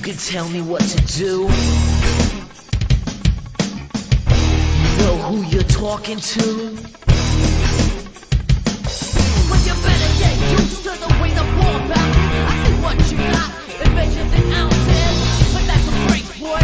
can tell me what to do. Know who you're talking to. But you better get used to the way the war bounces. I see what you got, inventions and ounces. But that's a break, boy.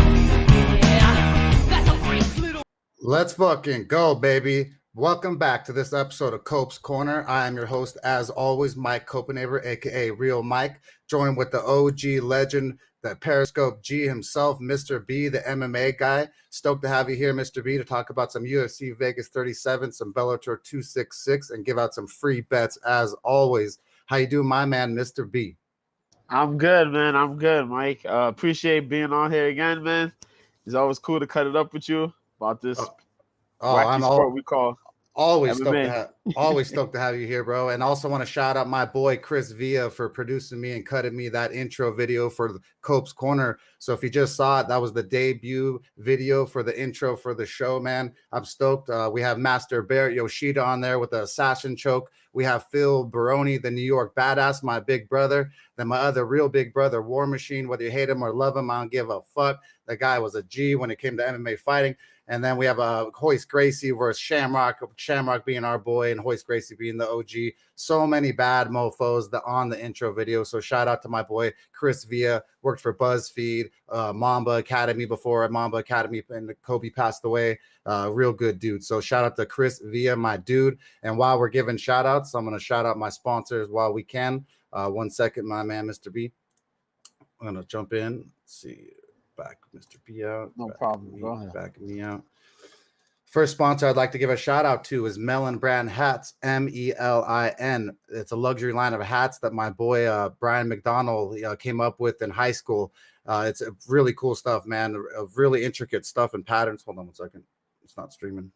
Yeah, that's a break, little. Let's fucking go, baby. Welcome back to this episode of Cope's Corner. I am your host, as always, Mike Copenaver, aka Real Mike, joined with the OG legend, the Periscope G himself, Mr. B, the MMA guy. Stoked to have you here, Mr. B, to talk about some UFC Vegas 37, some Bellator 266, and give out some free bets as always. How you doing, my man, Mr. B? I'm good, man. I'm good, Mike. Appreciate being on here again, man. It's always cool to cut it up with you about this wacky sport we call always MMA. stoked to have you here, bro. And also want to shout out my boy Chris Villa for producing me and cutting me that intro video for Cope's Corner. So if you just saw it, that was the debut video for the intro for the show, man. I'm stoked. We have Master Barrett Yoshida on there with the assassin choke. We have Phil Baroni, the New York badass, my big brother. Then my other real big brother, War Machine. Whether you hate him or love him, I don't give a fuck. The guy was a G when it came to MMA fighting. And then we have Royce Gracie versus Shamrock being our boy and Royce Gracie being the OG. So many bad mofos on the intro video. So shout out to my boy Chris Villa, worked for BuzzFeed, Mamba Academy before Mamba Academy and Kobe passed away. Real good dude. So shout out to Chris Villa, my dude. And while we're giving shout outs, I'm going to shout out my sponsors while we can. 1 second, my man, Mr. B. I'm going to jump in. Let's see. Back Mr. B out. No problem. Go ahead. Back me out. First sponsor I'd like to give a shout out to is Melon Brand Hats, MELIN. It's a luxury line of hats that my boy Brian McDonald came up with in high school. It's really cool stuff, man. Really intricate stuff and patterns. Hold on 1 second. It's not streaming.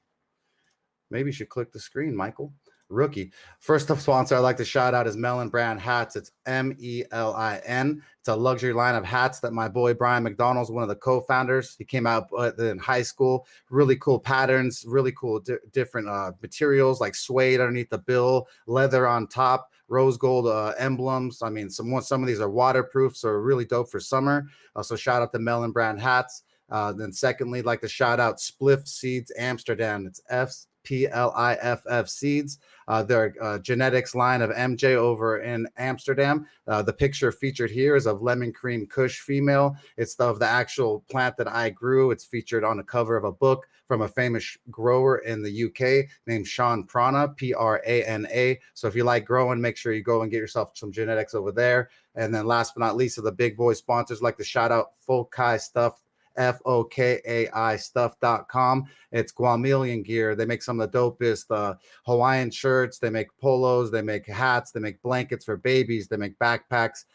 Maybe you should click the screen, Michael. Rookie. First sponsor I'd like to shout out is Melon Brand Hats. It's MELIN. It's a luxury line of hats that my boy Brian McDonald's one of the co-founders. He came out in high school. Really cool patterns, really cool different materials like suede underneath the bill, leather on top, rose gold emblems. I mean, some of these are waterproof, so really dope for summer. So shout out to Melon Brand Hats. Then secondly, I'd like to shout out Spliff Seeds Amsterdam. It's SPLIFF Seeds. Their genetics line of MJ over in Amsterdam. The picture featured here is of lemon cream Kush female. It's of the actual plant that I grew. It's featured on the cover of a book from a famous grower in the UK named Sean Prana, Prana. So if you like growing, make sure you go and get yourself some genetics over there. And then last but not least of the big boy sponsors, like to shout out Fokai Stuff. FOKAI stuff.com. It's Guamilian gear. They make some of the dopest Hawaiian shirts. They make polos. They make hats. They make blankets for babies. They make backpacks,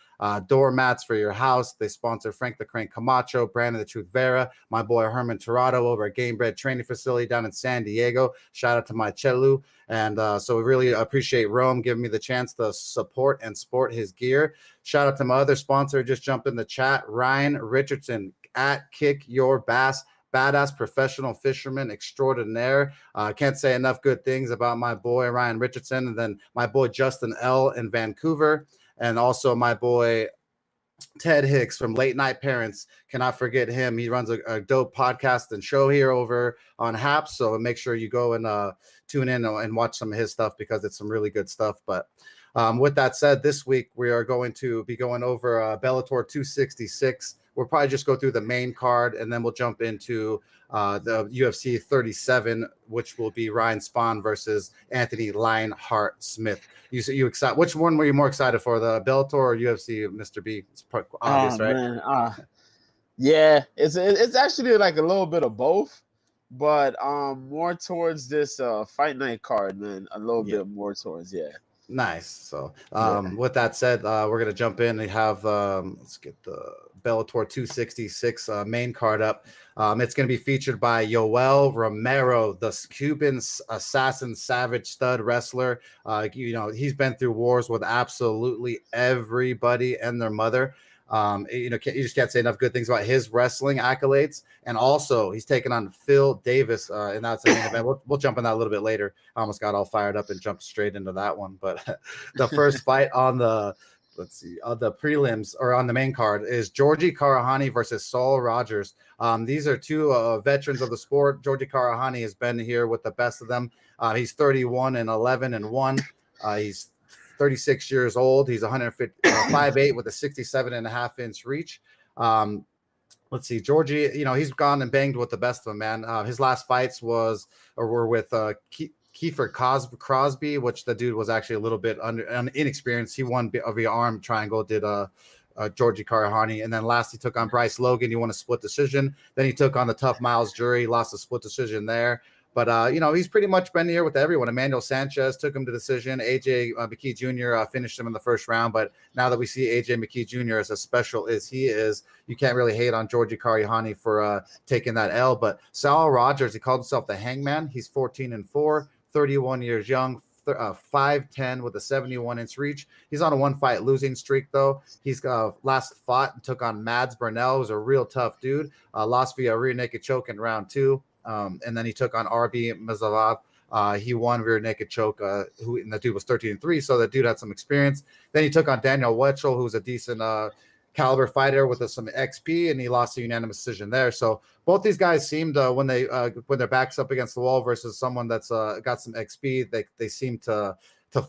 doormats for your house. They sponsor Frank the Crank Camacho, Brandon the Truth Vera, my boy Herman Tirado over at Game Bread Training Facility down in San Diego. Shout out to my Chelu. And so we really appreciate Rome giving me the chance to support and sport his gear. Shout out to my other sponsor. Just jump in the chat, Ryan Richardson at Kick Your Bass. Badass professional fisherman extraordinaire. Can't say enough good things about my boy Ryan Richardson. And then my boy Justin L. in Vancouver. And also my boy Ted Hicks from Late Night Parents. Cannot forget him. He runs a dope podcast and show here over on Haps. So make sure you go and tune in and watch some of his stuff because it's some really good stuff. But with that said, this week we are going to be going over Bellator 266. We'll probably just go through the main card, and then we'll jump into the UFC 37, which will be Ryan Spahn versus Anthony Lionheart Smith. You excited? Which one were you more excited for, the Bellator or UFC, Mr. B? It's obvious, right? Man. Yeah, it's actually like a little bit of both, but more towards this fight night card, man. A little bit more towards, Nice. So with that said, we're going to jump in and have, let's get the Bellator 266 main card up. It's going to be featured by Yoel Romero, the Cuban assassin, savage stud wrestler. He's been through wars with absolutely everybody and their mother. You just can't say enough good things about his wrestling accolades. And also, he's taking on Phil Davis, and that's the main event. We'll jump on that a little bit later. I almost got all fired up and jumped straight into that one. But the first fight on the let's see, the prelims or on the main card is Georgie Karahani versus Saul Rogers. These are two veterans of the sport. Georgie Karahani has been here with the best of them. He's 31 and 11 and 1. He's 36 years old. He's 5'8" with a 67.5-inch reach. Let's see, Georgie, he's gone and banged with the best of them, man. His last fights were with Kiefer Crosby, which the dude was actually a little bit inexperienced. He won via arm triangle, did Georgie Karahani. And then last he took on Bryce Logan. He won a split decision. Then he took on the tough Miles Jury, lost a split decision there. But, he's pretty much been here with everyone. Emmanuel Sanchez took him to decision. AJ McKee Jr. Finished him in the first round. But now that we see AJ McKee Jr. as special as he is, you can't really hate on Georgie Karahani for taking that L. But Sal Rogers, he called himself the Hangman. He's 14-4, 31 years young, 5'10" with a 71-inch reach. He's on a one-fight losing streak, though. He's last fought and took on Mads Burnell, who's a real tough dude. Lost via rear naked choke in round 2. And then he took on RB Mazalov. He won rear naked choke, and the dude was 13-3, so the dude had some experience. Then he took on Daniel Wetchel, who's a decent caliber fighter with some XP, and he lost a unanimous decision there. So both these guys seemed when their backs up against the wall versus someone that's got some XP, they seem to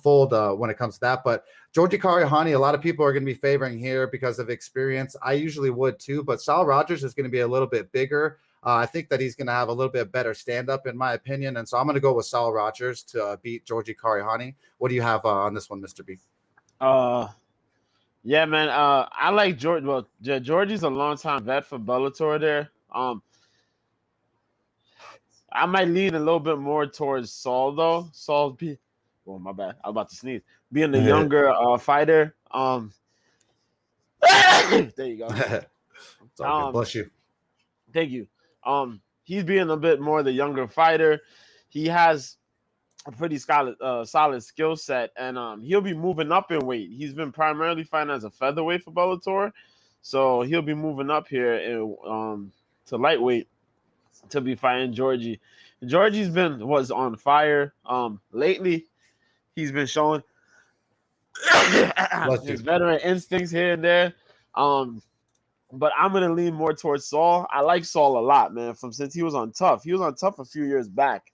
fold when it comes to that. But Georgie Karahani, a lot of people are going to be favoring here because of experience. I usually would too, but Sal Rogers is going to be a little bit bigger. I think that he's going to have a little bit better stand-up, in my opinion. And so I'm going to go with Sal Rogers to beat Georgie Karahani. What do you have on this one, Mr. B? Yeah, man. I like George. Well, Georgie's a long-time vet for Bellator there. I might lean a little bit more towards Saul, though. Saul's oh, my bad. I was about to sneeze. Being the younger fighter. There you go. It's all good. Bless you. Thank you. He's being a bit more the younger fighter. He has a pretty solid skill set, and he'll be moving up in weight. He's been primarily fighting as a featherweight for Bellator, so he'll be moving up here to lightweight to be fighting Georgie. Georgie's was on fire lately. He's been showing his veteran instincts here and there. But I'm going to lean more towards Saul. I like Saul a lot, man, since he was on Tough. He was on Tough a few years back.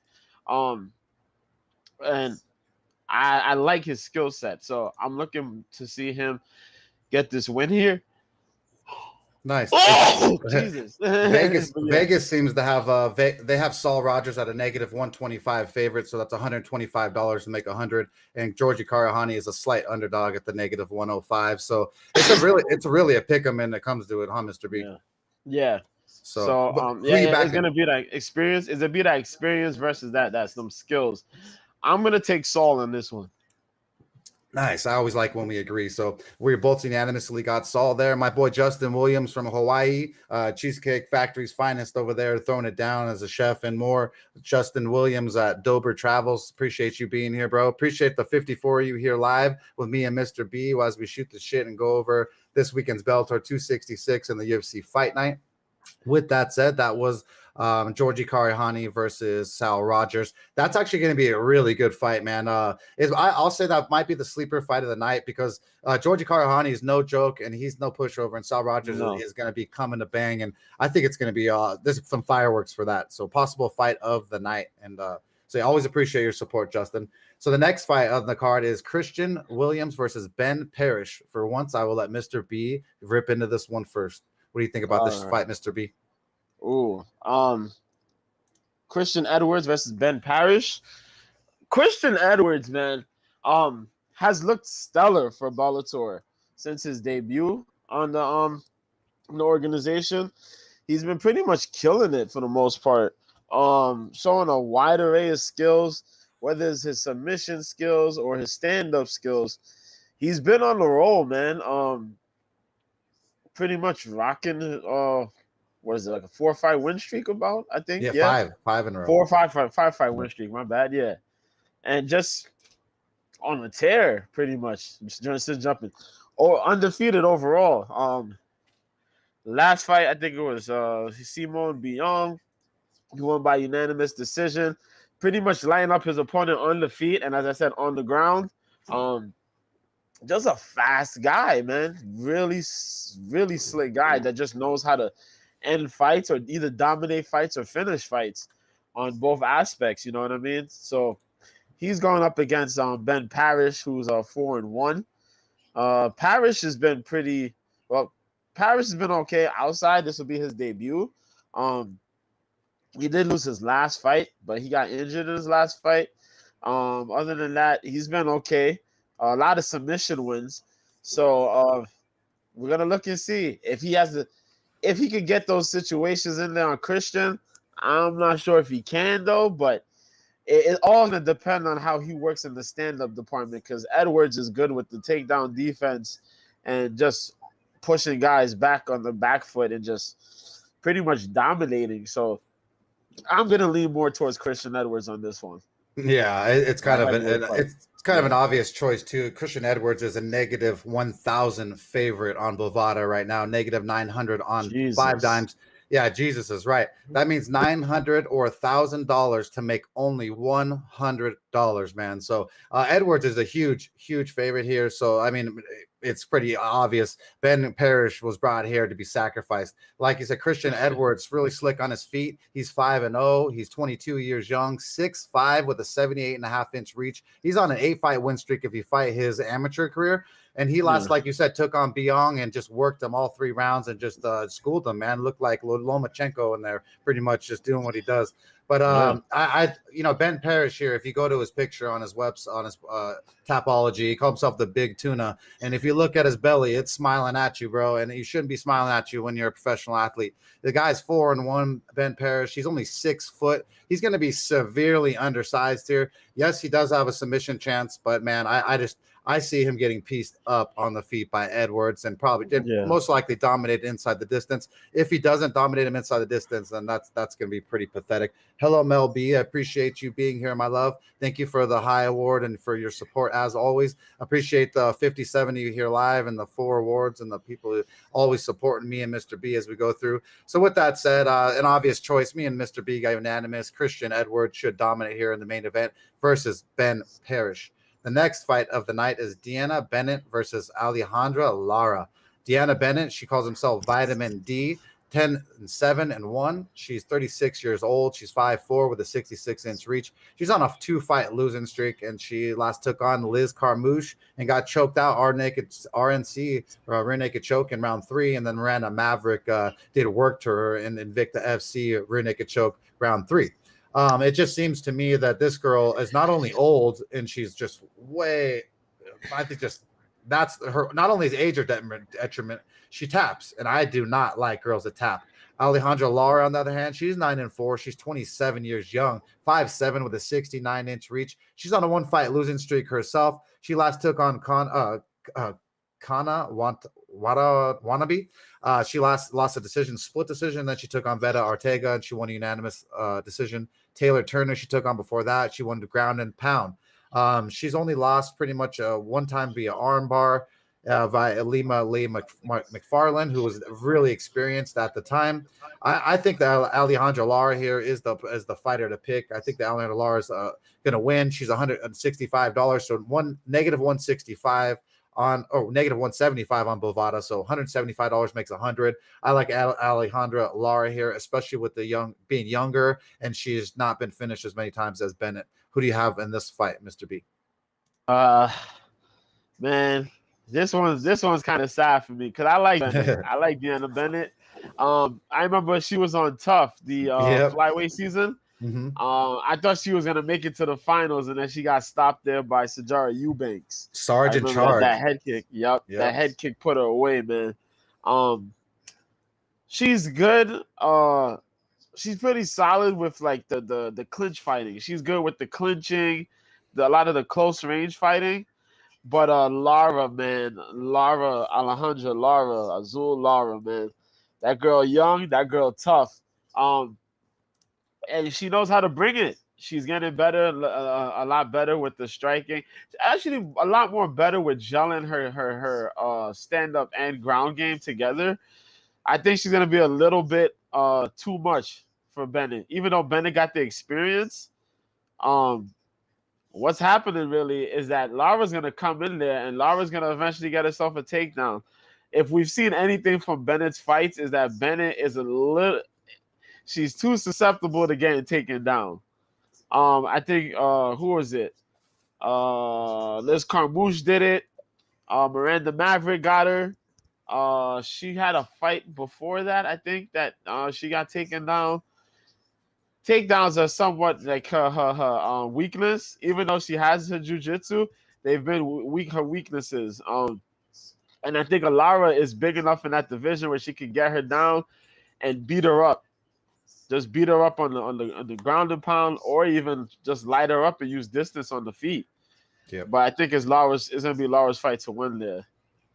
And I like his skill set. So I'm looking to see him get this win here. Nice. Oh, Jesus. Vegas seems to have they have Saul Rogers at a -125 favorite, so that's $125 to make 100. And Georgie Karahani is a slight underdog at the -105. So it's really a pick 'em when it comes to it, huh, Mr. B? Yeah. So it's gonna be that experience. It's gonna be that experience versus that's some skills. I'm gonna take Saul in this one. Nice. I always like when we agree. So we both unanimously got Saul there. My boy Justin Williams from Hawaii, Cheesecake Factory's finest over there, throwing it down as a chef and more. Justin Williams at Dober Travels. Appreciate you being here, bro. Appreciate the 54 of you here live with me and Mr. B as we shoot the shit and go over this weekend's Bellator 266 and the UFC Fight Night. With that said, that was Georgie Karahani versus Sal Rogers. That's actually going to be a really good fight, man. I'll say that might be the sleeper fight of the night because Georgie Karahani is no joke and he's no pushover, and Sal Rogers is going to be coming to bang. And I think it's going to be there's some fireworks for that. So possible fight of the night. And so I always appreciate your support, Justin. So the next fight on the card is Christian Williams versus Ben Parrish. For once, I will let Mr. B rip into this one first. What do you think about this fight, Mr. B? Ooh, Christian Edwards versus Ben Parrish. Christian Edwards, man, has looked stellar for Bellator since his debut on the organization. He's been pretty much killing it for the most part. Showing a wide array of skills, whether it's his submission skills or his stand-up skills. He's been on the roll, man. Pretty much rocking what is it, like a 4-5 win streak about, I think? Yeah, five in a row. 4 or 5 win streak, my bad, yeah. And just on a tear, pretty much. Just jumping. Or undefeated overall. Last fight, I think it was Simon Bion. He won by unanimous decision. Pretty much lining up his opponent on the feet, and as I said, on the ground. just a fast guy, man. Really slick guy that just knows how to end fights or either dominate fights or finish fights on both aspects. You know what I mean? So he's going up against Ben Parrish, who's 4-1. Parrish has been pretty well. Parrish has been okay outside. This will be his debut. Um, he did lose his last fight, but he got injured in his last fight. Other than that, he's been okay. A lot of submission wins. So we're gonna look and see if he has if he could get those situations in there on Christian. I'm not sure if he can though, but it all gonna depend on how he works in the stand-up department because Edwards is good with the takedown defense and just pushing guys back on the back foot and just pretty much dominating. So I'm gonna lean more towards Christian Edwards on this one. Yeah, it's kind of it's kind of an obvious choice too. Christian Edwards is a negative 1,000 favorite on Bovada right now, negative 900 on Five Jesus. Dimes. Yeah, Jesus is right. That means 900 or $1,000 to make only $100, man. So Edwards is a huge favorite here. So I mean, it's pretty obvious. Ben Parrish was brought here to be sacrificed. Like you said, Christian Edwards really slick on his feet. He's 5-0. He's 22 years young, 6'5" with a 78.5-inch reach. He's on an 8-fight win streak if you fight his amateur career. And he last, like you said, took on Biong and just worked him all 3 rounds and just schooled him, man. Looked like Lomachenko in there, pretty much just doing what he does. But I Ben Parrish here, if you go to his picture on his website, on his Tapology, he calls himself the Big Tuna. And if you look at his belly, it's smiling at you, bro. And you shouldn't be smiling at you when you're a professional athlete. The guy's 4-1, Ben Parrish. He's only 6 foot. He's going to be severely undersized here. Yes, he does have a submission chance, but man, I see him getting pieced up on the feet by Edwards and probably most likely dominate inside the distance. If he doesn't dominate him inside the distance, then that's going to be pretty pathetic. Hello, Mel B. I appreciate you being here, my love. Thank you for the high award and for your support as always. Appreciate the 57 of you here live and the 4 awards and the people who always supporting me and Mr. B as we go through. So with that said, an obvious choice. Me and Mr. B got unanimous. Christian Edwards should dominate here in the main event versus Ben Parrish. The next fight of the night is Deanna Bennett versus Alejandra Lara. Deanna Bennett, she calls herself Vitamin D, 10-7-1. She's 36 years old. She's 5'4" with a 66-inch reach. She's on a 2-fight losing streak, and she last took on Liz Carmouche and got choked out RNC, rear naked choke in round 3, and then Miranda Maverick did work to her in Invicta FC rear naked choke round 3. It just seems to me that this girl is not only old and she's just way, I think just that's her, not only is age or detriment, she taps. And I do not like girls that tap. Alejandra Lara, on the other hand, she's 9-4. She's 27 years young, 5'7" with a 69-inch reach. She's on a 1-fight losing streak herself. She last took on Kana Wannabe. She lost a decision, split decision. Then she took on Veta Ortega and she won a unanimous decision. Taylor Turner, she took on before that. She won the ground and pound. She's only lost pretty much one time via armbar via Lima Lee McFarland, who was really experienced at the time. I think that Alejandra Lara here is the fighter to pick. I think that Alejandra Lara is going to win. She's $165, so negative 165 on negative 175 on Bovada, so $175 makes 100. I like Alejandra Lara here, especially with the being younger, and she's not been finished as many times as Bennett. Who do you have in this fight, Mr. B? Man, this one's kind of sad for me because I like Bennett. I like Deanna Bennett. I remember she was on Tough the flyweight season. Mm-hmm. I thought she was gonna make it to the finals, and then she got stopped there by Sijara Eubanks. Sergeant Charge. That head kick. Yep. That head kick put her away, man. She's good. She's pretty solid with like the clinch fighting. She's good with the clinching, a lot of the close range fighting. But Lara, man, Alejandra Lara, Azul Lara, man, that girl young, that girl tough. And she knows how to bring it. She's getting better, a lot better with the striking. Actually, a lot more better with gelling her stand-up and ground game together. I think she's going to be a little bit too much for Bennett. Even though Bennett got the experience, what's happening really is that Lara's gonna come in there and Lara's gonna eventually get herself a takedown. If we've seen anything from Bennett's fights, is that Bennett is a little she's too susceptible to getting taken down. I think who was it? Liz Carmouche did it. Miranda Maverick got her. She had a fight before that, I think, that she got taken down. Takedowns are somewhat like her weakness, even though she has her jujitsu. They've been weak her weaknesses. And I think Alara is big enough in that division where she can get her down and beat her up. Just beat her up on the ground and pound, or even just light her up and use distance on the feet. Yeah. But I think it's gonna be Lara's fight to win there.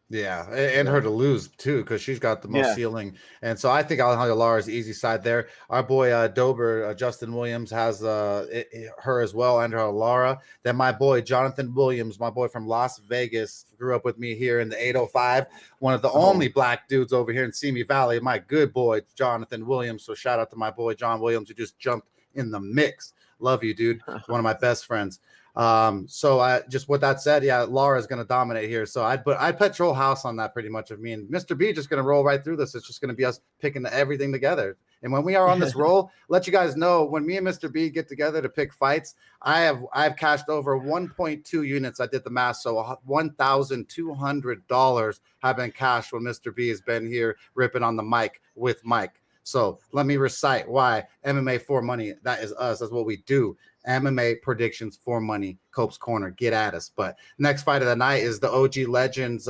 Yeah, and her to lose too, because she's got the most ceiling, and so I think Alejandra Lara's easy side there. Our boy Dober, Justin Williams has her as well, and her Lara. Then my boy Jonathan Williams, my boy from Las Vegas, grew up with me here in the 805. One of the only black dudes over here in Simi Valley. My good boy Jonathan Williams. So shout out to my boy John Williams, who just jumped in the mix. Love you, dude. One of my best friends. So I just with that said, yeah, Lara's gonna dominate here. So I'd put Troll House on that pretty much of me and Mr. B just gonna roll right through this. It's just gonna be us picking everything together. And when we are on this roll, let you guys know when me and Mr. B get together to pick fights, I've cashed over 1.2 units. I did the math, so $1,200 have been cashed when Mr. B has been here ripping on the mic with Mike. So let me recite why MMA for money. That is us. That's what we do. MMA predictions for money. Cope's Corner. Get at us. But next fight of the night is the OG Legends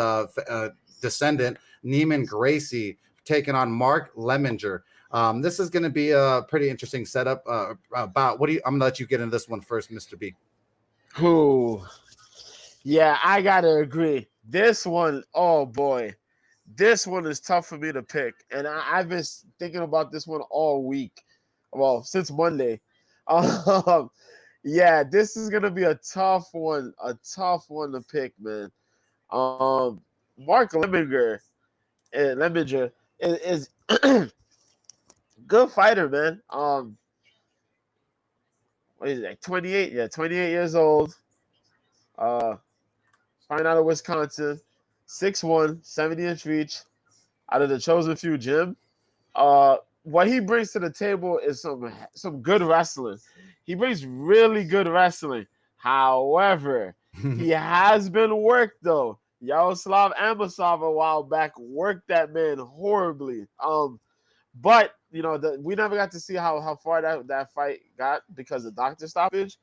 descendant, Neiman Gracie, taking on Mark Lemminger. This is going to be a pretty interesting setup. About what do you? I'm gonna let you get into this one first, Mr. B. Who? Yeah, I gotta agree. This one, oh boy, this one is tough for me to pick, and I've been thinking about this one all week. Well, since Monday. Yeah, this is gonna be a tough one to pick, man. Mark Lemminger is good fighter, man. What is it, like 28? Yeah, 28 years old. Flying out of Wisconsin, 6'1", 70-inch reach, out of the Chosen Few gym. What he brings to the table is some good wrestling. He brings really good wrestling. However, he has been worked though. Yaroslav Amosov a while back worked that man horribly. But you know we never got to see how far that fight got because of doctor stoppage.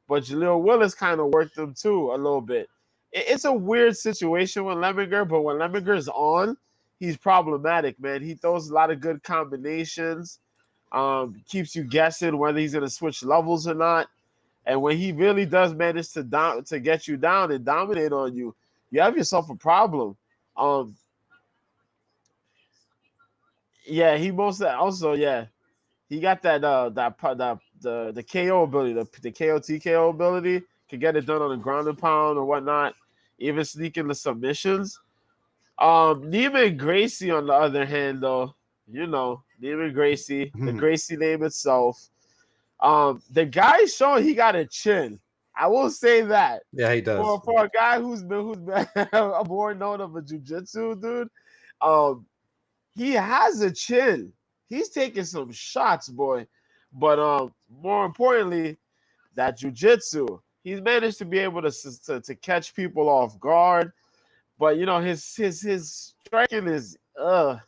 But Jaleel Willis kind of worked him too a little bit. It's a weird situation with Lemminger, but when Lemminger's on, he's problematic, man. He throws a lot of good combinations, keeps you guessing whether he's going to switch levels or not. And when he really does manage to get you down and dominate on you, you have yourself a problem. Yeah, he he got that the KO ability, the KO TKO ability, can get it done on the ground and pound or whatnot, even sneak in the submissions. Neiman Gracie, on the other hand, though, you know, Neiman Gracie, the Gracie name itself. The guy showing he got a chin. I will say that. Yeah, he does. For a guy who's been more known of a jiu-jitsu dude, he has a chin. He's taking some shots, boy. But more importantly, that jiu-jitsu. He's managed to be able to catch people off guard. But you know, his striking is the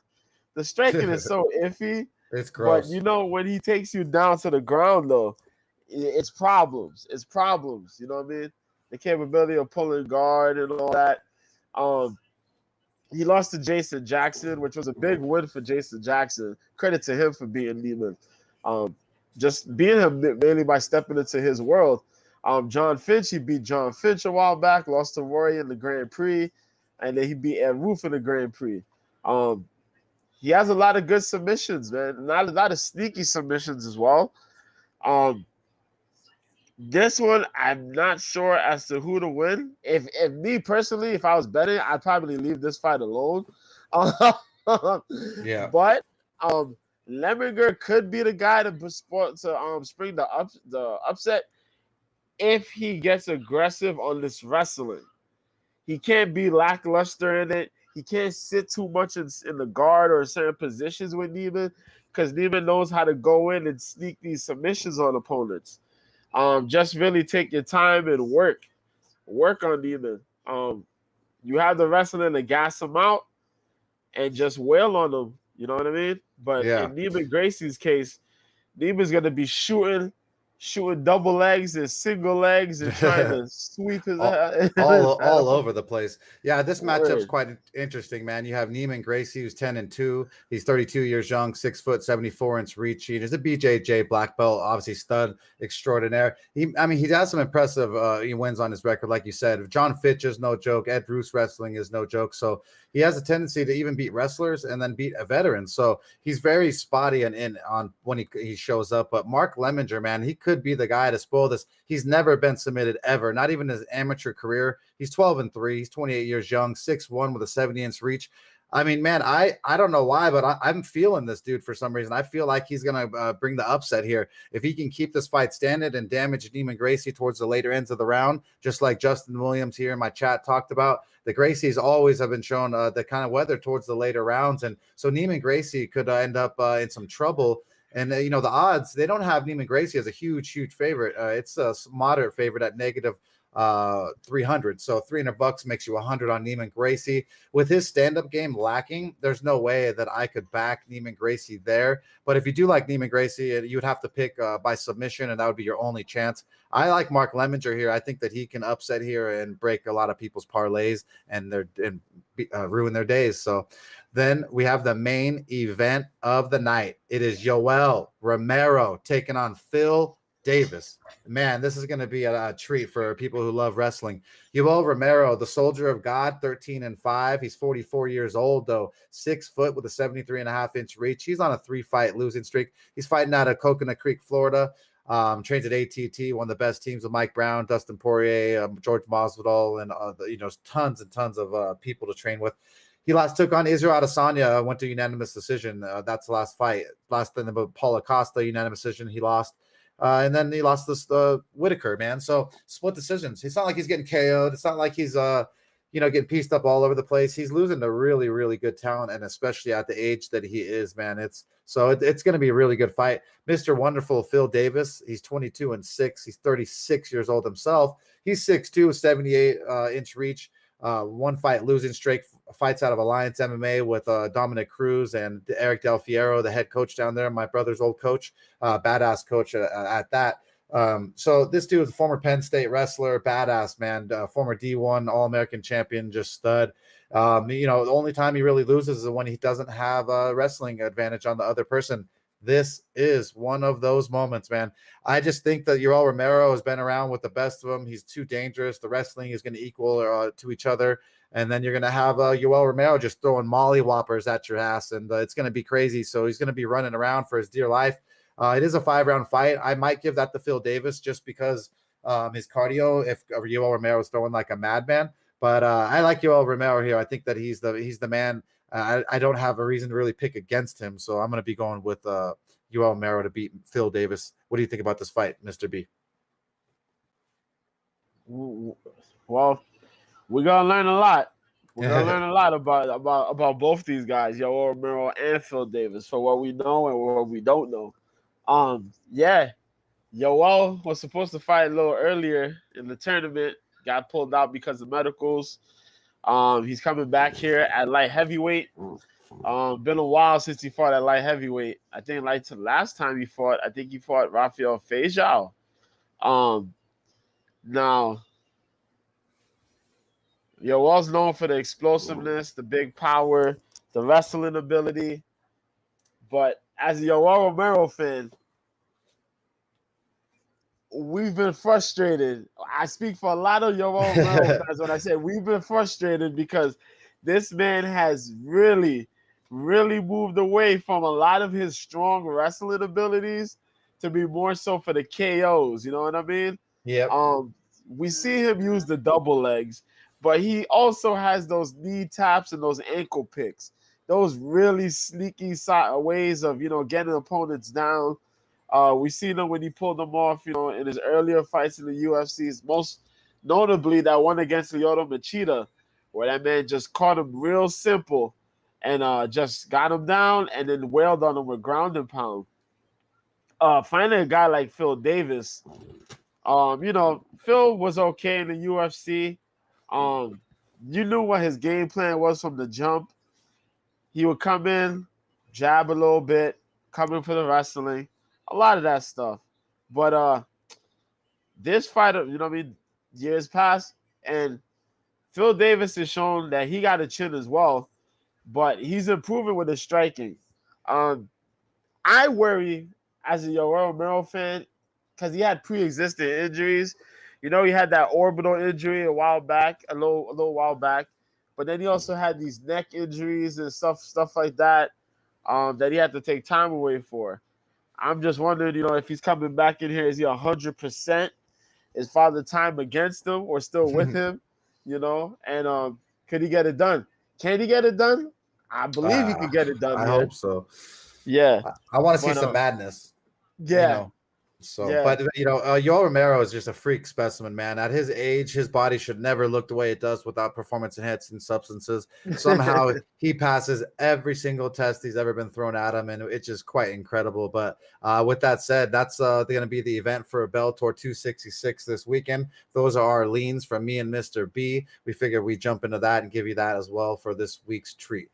striking is so iffy. It's gross. But you know, when he takes you down to the ground though, it's problems. It's problems. You know what I mean? The capability of pulling guard and all that. He lost to Jason Jackson, which was a big win for Jason Jackson. Credit to him for being Neiman. Just being him mainly by stepping into his world. John Finch, he beat John Finch a while back, lost to Rory in the Grand Prix, and then he beat Ed Roof in the Grand Prix. He has a lot of good submissions, man. A lot of sneaky submissions as well. This one, I'm not sure as to who to win. If me personally, if I was betting, I'd probably leave this fight alone. Yeah. But Lemminger could be the guy to spring the upset. if he gets aggressive on this wrestling. He can't be lackluster in it. He can't sit too much in the guard or certain positions with Neiman because Neiman knows how to go in and sneak these submissions on opponents. Just really take your time and work on Neiman. You have the wrestling to gas him out and just wail on him. You know what I mean? But Yeah. in Neiman Gracie's case, Neiman's gonna be shooting double legs and single legs and trying to sweep his all, head. all over the place. Yeah, this matchup's Word. quite interesting, man. You have Neiman Gracie, who's 10-2. He's 32 years young, 6 foot, 74-inch reach. He's a BJJ black belt, obviously stud extraordinaire. He has some impressive wins on his record, like you said. John Fitch is no joke. Ed Bruce wrestling is no joke. So he has a tendency to even beat wrestlers and then beat a veteran. So he's very spotty and in on when he shows up. But Mark Lemminger, man, he could be the guy to spoil this. He's never been submitted ever, not even his amateur career. He's 12-3. He's 28 years young, 6'1" with a 70-inch reach. I mean, man, I don't know why, but I'm feeling this dude for some reason. I feel like he's going to bring the upset here. If he can keep this fight standing and damage Neiman Gracie towards the later ends of the round, just like Justin Williams here in my chat talked about, the Gracies always have been shown the kind of weather towards the later rounds. And so Neiman Gracie could end up in some trouble. And, the odds, they don't have Neiman Gracie as a huge favorite. It's a moderate favorite at negative 300. So $300 makes you 100 on Neiman Gracie. With his stand-up game lacking, there's no way that I could back Neiman Gracie there. But if you do like Neiman Gracie, you would have to pick by submission, and that would be your only chance. I like Mark Lemminger here. I think that he can upset here and break a lot of people's parlays and ruin their days. So then we have the main event of the night. It is Yoel Romero taking on Phil Davis. Man, this is going to be a treat for people who love wrestling. Yoel Romero, the soldier of God, 13-5. He's 44 years old, though, 6 foot with a 73.5-inch reach. He's on a 3-fight losing streak. He's fighting out of Coconut Creek, Florida. Trains at ATT, one of the best teams with Mike Brown, Dustin Poirier, George Masvidal, and tons and tons of people to train with. He took on Israel Adesanya, went to unanimous decision. That's the last fight. Last thing about Paulo Costa, unanimous decision. He lost. And then he lost this Whitaker, man. So split decisions. It's not like he's getting KO'd. It's not like he's getting pieced up all over the place. He's losing to really, really good talent, and especially at the age that he is, man. It's going to be a really good fight. Mr. Wonderful Phil Davis, he's 22-6. He's 36 years old himself. He's 6'2", 78-inch reach. 1 fight losing streak, fights out of Alliance MMA with Dominic Cruz and Eric Del Fiero, the head coach down there, my brother's old coach, badass coach at that. So this dude is a former Penn State wrestler, badass, man, former D1 All-American champion, just stud. The only time he really loses is when he doesn't have a wrestling advantage on the other person. This is one of those moments, man. I just think that Yoel Romero has been around with the best of them. He's too dangerous. The wrestling is going to equal to each other. And then you're going to have Yoel Romero just throwing molly whoppers at your ass, and it's going to be crazy. So he's going to be running around for his dear life. It is a 5-round fight. I might give that to Phil Davis just because his cardio, if Yoel Romero is throwing like a madman. But I like Yoel Romero here. I think that he's the man. I don't have a reason to really pick against him, so I'm going to be going with Yoel Romero to beat Phil Davis. What do you think about this fight, Mr. B? Well, we're gonna learn a lot. We're gonna learn a lot about both these guys, Yoel Romero and Phil Davis, for what we know and what we don't know. Yoel was supposed to fight a little earlier in the tournament, got pulled out because of medicals. He's coming back here at light heavyweight. Been a while since he fought at light heavyweight. I think the last time he fought, he fought Rafael Feijoa. Now, Yoel's known for the explosiveness, the big power, the wrestling ability. But as a Yoel Romero fan, we've been frustrated. I speak for a lot of Yoel Romero fans when I say we've been frustrated because this man has really, really moved away from a lot of his strong wrestling abilities to be more so for the KOs. You know what I mean? Yeah. We see him use the double legs, but he also has those knee taps and those ankle picks. Those really sneaky ways of, getting opponents down. We seen him when he pulled them off, in his earlier fights in the UFCs, most notably that one against Lyoto Machida, where that man just caught him real simple and just got him down and then wailed on him with ground and pound. Finding a guy like Phil Davis, Phil was okay in the UFC. You knew what his game plan was from the jump. He would come in, jab a little bit, come in for the wrestling, a lot of that stuff. But this fight, years past, and Phil Davis has shown that he got a chin as well, but he's improving with his striking. I worry as a Yoel Romero fan because he had pre-existing injuries. He had that orbital injury a while back, a little while back, but then he also had these neck injuries and stuff like that that he had to take time away for. I'm just wondering, if he's coming back in here, is he 100%? Is Father Time against him or still with him? And could he get it done? Can he get it done? I believe he could get it done. I hope so. Yeah. I want to see some madness. Yeah. So, yeah. But Yoel Romero is just a freak specimen, man. At his age, his body should never look the way it does without performance enhancing substances. Somehow he passes every single test he's ever been thrown at him, and it's just quite incredible. But with that said, that's going to be the event for Bellator 266 this weekend. Those are our leans from me and Mr. B. We figured we'd jump into that and give you that as well for this week's treat.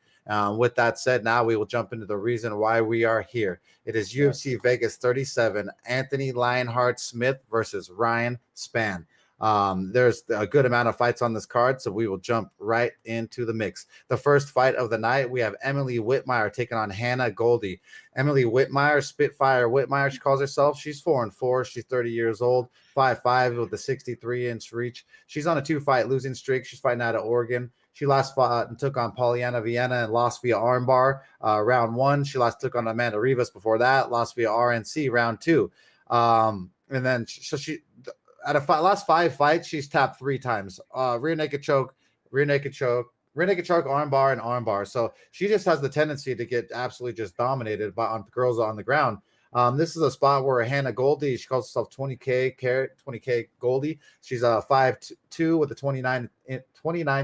With that said, now we will jump into the reason why we are here. It is UFC Vegas 37, Anthony Lionheart Smith versus Ryan Spann. There's a good amount of fights on this card, so we will jump right into the mix. The first fight of the night, we have Emily Whitmire taking on Hannah Goldy. Emily Whitmire, Spitfire Whitmire, she calls herself. She's 4-4. She's 30 years old, 5'5", with a 63-inch reach. She's on a 2-fight losing streak. She's fighting out of Oregon. She last fought and took on Polyana Vienna and lost via armbar round 1. She took on Amanda Rivas before that, lost via RNC round 2. And then she out of last 5 fights, she's tapped 3 times. Rear naked choke, armbar, and armbar. So she just has the tendency to get absolutely just dominated on girls on the ground. This is a spot where Hannah Goldy, she calls herself 20K Goldy. She's 5'2" with a 29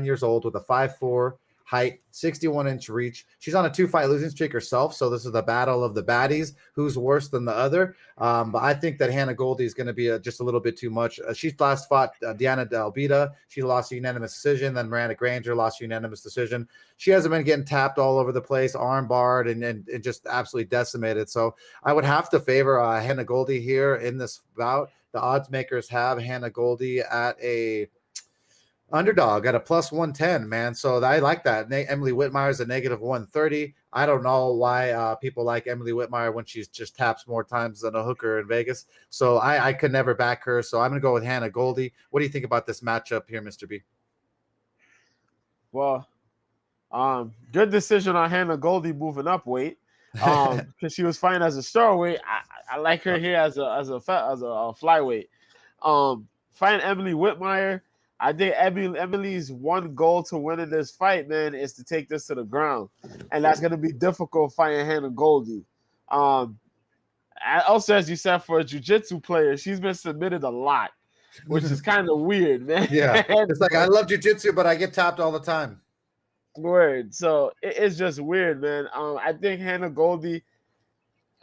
years old with a 5'4" height, 61-inch reach. She's on a 2-fight losing streak herself, so this is the battle of the baddies. Who's worse than the other? But I think that Hannah Goldy is going to be just a little bit too much. She last fought Diana Delbita. She lost a unanimous decision. Then Miranda Granger lost a unanimous decision. She hasn't been getting tapped all over the place, arm barred, and just absolutely decimated. So I would have to favor Hannah Goldy here in this bout. The odds makers have Hannah Goldy at a underdog at a plus 110, man. So I like that. Emily Whitmire is a negative 130. I don't know why people like Emily Whitmire when she's just taps more times than a hooker in Vegas. So I could never back her. So I'm going to go with Hannah Goldy. What do you think about this matchup here, Mr. B? Well, good decision on Hannah Goldy moving up weight because she was fighting as a strawweight. I like her here as a flyweight. Fighting Emily Whitmire. I think Emily's one goal to winning this fight, man, is to take this to the ground. And that's going to be difficult fighting Hannah Goldy. Also, as you said, for a jiu-jitsu player, she's been submitted a lot, which is kind of weird, man. Yeah, it's like I love jiu-jitsu, but I get tapped all the time. Word. So it's just weird, man. I think Hannah Goldy,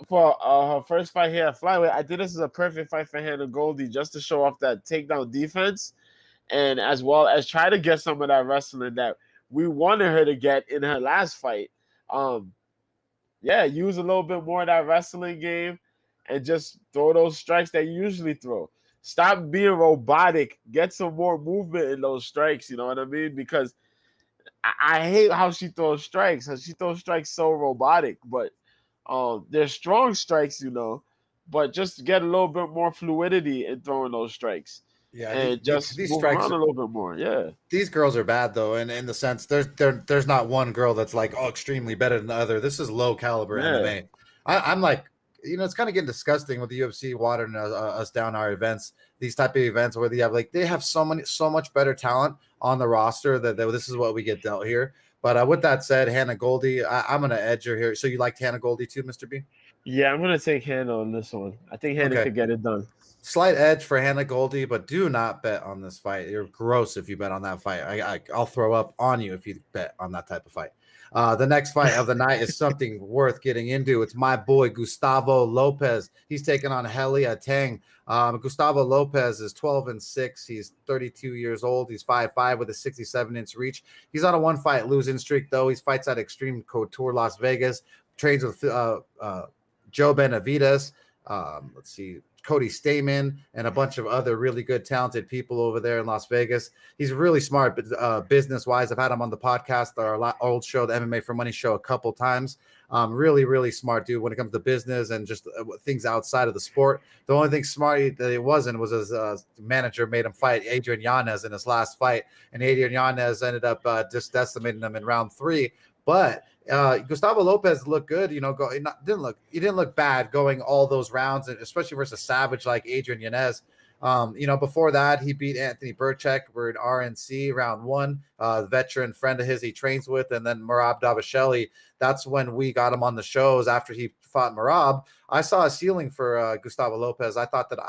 for her first fight here at flyweight, I think this is a perfect fight for Hannah Goldy just to show off that takedown defense. And as well as try to get some of that wrestling that we wanted her to get in her last fight. Use a little bit more of that wrestling game and just throw those strikes that you usually throw. Stop being robotic. Get some more movement in those strikes, you know what I mean? Because I hate how she throws strikes. She throws strikes so robotic, but they're strong strikes, but just get a little bit more fluidity in throwing those strikes. Yeah, and just these strikes a little bit more. Yeah, these girls are bad though, and in the sense there's not one girl that's like extremely better than the other. This is low caliber MMA. I'm like, it's kind of getting disgusting with the UFC watering us down our events. These type of events where they have so much better talent on the roster that this is what we get dealt here. But with that said, Hannah Goldy, I'm gonna edge her here. So you liked Hannah Goldy too, Mr. B? Yeah, I'm gonna take Hannah on this one. I think Hannah Okay. could get it done. Slight edge for Hannah Goldie, but do not bet on this fight. You're gross if you bet on that fight. I'll throw up on you if you bet on that type of fight. The next fight of the night is something worth getting into. It's my boy Gustavo Lopez. He's taking on Helia Tang. Gustavo Lopez is 12-6. He's 32 years old. He's 5'5" with a 67-inch reach. He's on a one-fight losing streak, though. He fights at Extreme Couture Las Vegas. Trains with Joe Benavides. Let's see, Cody Stamen, and a bunch of other really good, talented people over there in Las Vegas. He's really smart, but business-wise, I've had him on the podcast, our old show, the MMA for Money show, a couple times. Really, really smart dude when it comes to business and just things outside of the sport. The only thing smart that he wasn't was his manager made him fight Adrian Yanez in his last fight, and Adrian Yanez ended up just decimating him in round 3. But Gustavo Lopez looked good, you know. He didn't look bad going all those rounds, and especially versus a savage like Adrian Yanez. You know, before that, he beat Anthony Burchek. We're in RNC round 1. Veteran friend of his he trains with, and then Merab Davasheli. That's when we got him on the shows after he fought Merab. I saw a ceiling for Gustavo Lopez. I thought that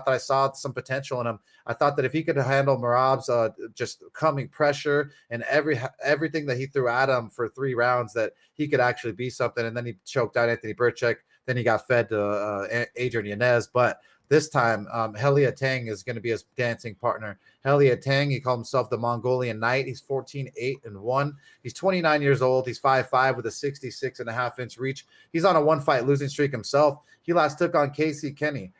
I saw some potential in him. I thought that if he could handle Merab's just coming pressure and everything that he threw at him for 3 rounds, that he could actually be something. And then he choked out Anthony Burchek. Then he got fed to Adrian Yanez. But this time, Helia Tang is going to be his dancing partner. Helia Tang, he called himself the Mongolian Knight. He's 14-8-1. He's 29 years old. He's 5'5" with a 66.5-inch reach. He's on a one-fight losing streak himself. He last took on Casey Kenny.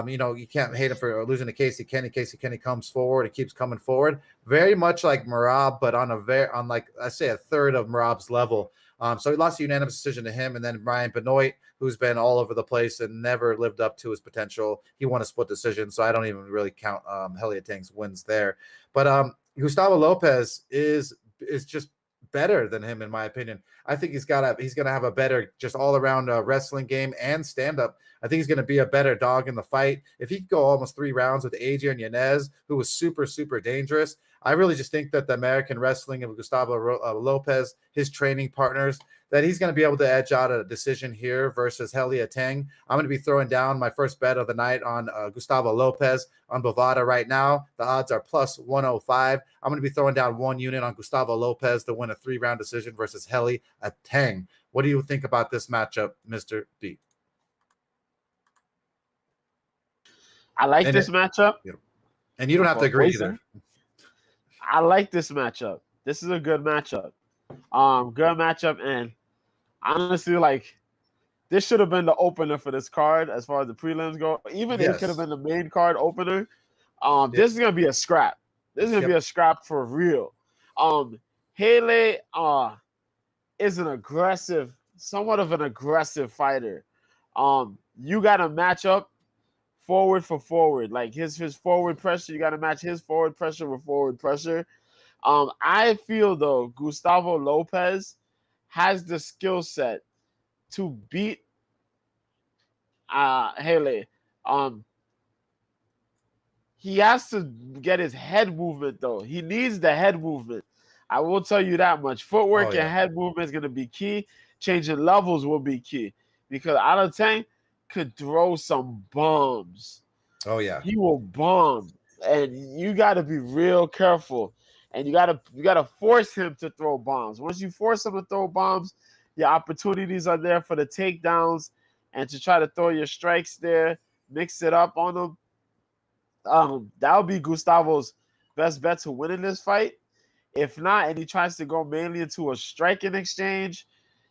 You know, you can't hate him for losing to Casey Kenny. Casey Kenny comes forward. He keeps coming forward. Very much like Merab, but on like I say, a third of Merab's level. So he lost a unanimous decision to him. And then Ryan Benoit, who's been all over the place and never lived up to his potential, he won a split decision. So I don't even really count Helia Tang's wins there. But Gustavo Lopez is just better than him, in my opinion. I think he's going to have a better just all around wrestling game and stand up. I think he's going to be a better dog in the fight. If he could go almost 3 rounds with Adrian Yanez, who was super, super dangerous, I really just think that the American wrestling of Gustavo Lopez, his training partners, that he's going to be able to edge out a decision here versus Helia Tang. I'm going to be throwing down my first bet of the night on Gustavo Lopez on Bovada right now. The odds are plus 105. I'm going to be throwing down 1 unit on Gustavo Lopez to win a 3-round decision versus Helia Tang. What do you think about this matchup, Mr. B? I like this matchup. And you don't have to agree either. I like this matchup. This is a good matchup. Good matchup, and honestly, like, this should have been the opener for this card as far as the prelims go. Even it could have been the main card opener. This is gonna be a scrap. This is gonna be a scrap for real. Haley is an aggressive, somewhat of an aggressive fighter. You gotta match up forward for forward. Like his forward pressure, you gotta match his forward pressure with forward pressure. I feel though Gustavo Lopez has the skill set to beat Haley. He has to get his head movement though. He needs the head movement. I will tell you that much. Footwork and head movement is going to be key. Changing levels will be key because Alatang could throw some bombs. Oh yeah, he will bomb, and you got to be real careful. And you gotta force him to throw bombs. Once you force him to throw bombs, your opportunities are there for the takedowns and to try to throw your strikes there, mix it up on him. That'll be Gustavo's best bet to win in this fight. If not, and he tries to go mainly into a striking exchange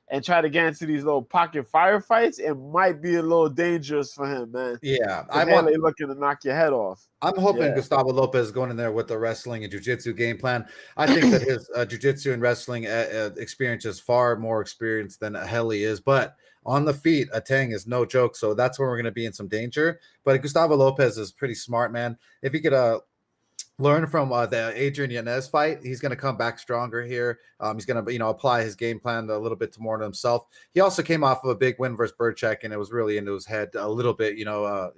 and try to get into these little pocket firefights, it might be a little dangerous for him, man. Yeah, I'm really looking to knock your head off. I'm hoping Gustavo Lopez is going in there with the wrestling and jiu-jitsu game plan. I think that his jiu-jitsu and wrestling experience is far more experienced than Heli is, but on the feet, Tang is no joke. So that's where we're going to be in some danger. But Gustavo Lopez is pretty smart, man. If he could learn from the Adrian Yanez fight, he's going to come back stronger here. He's going to, apply his game plan a little bit more to himself. He also came off of a big win versus Burchek, and it was really into his head a little bit,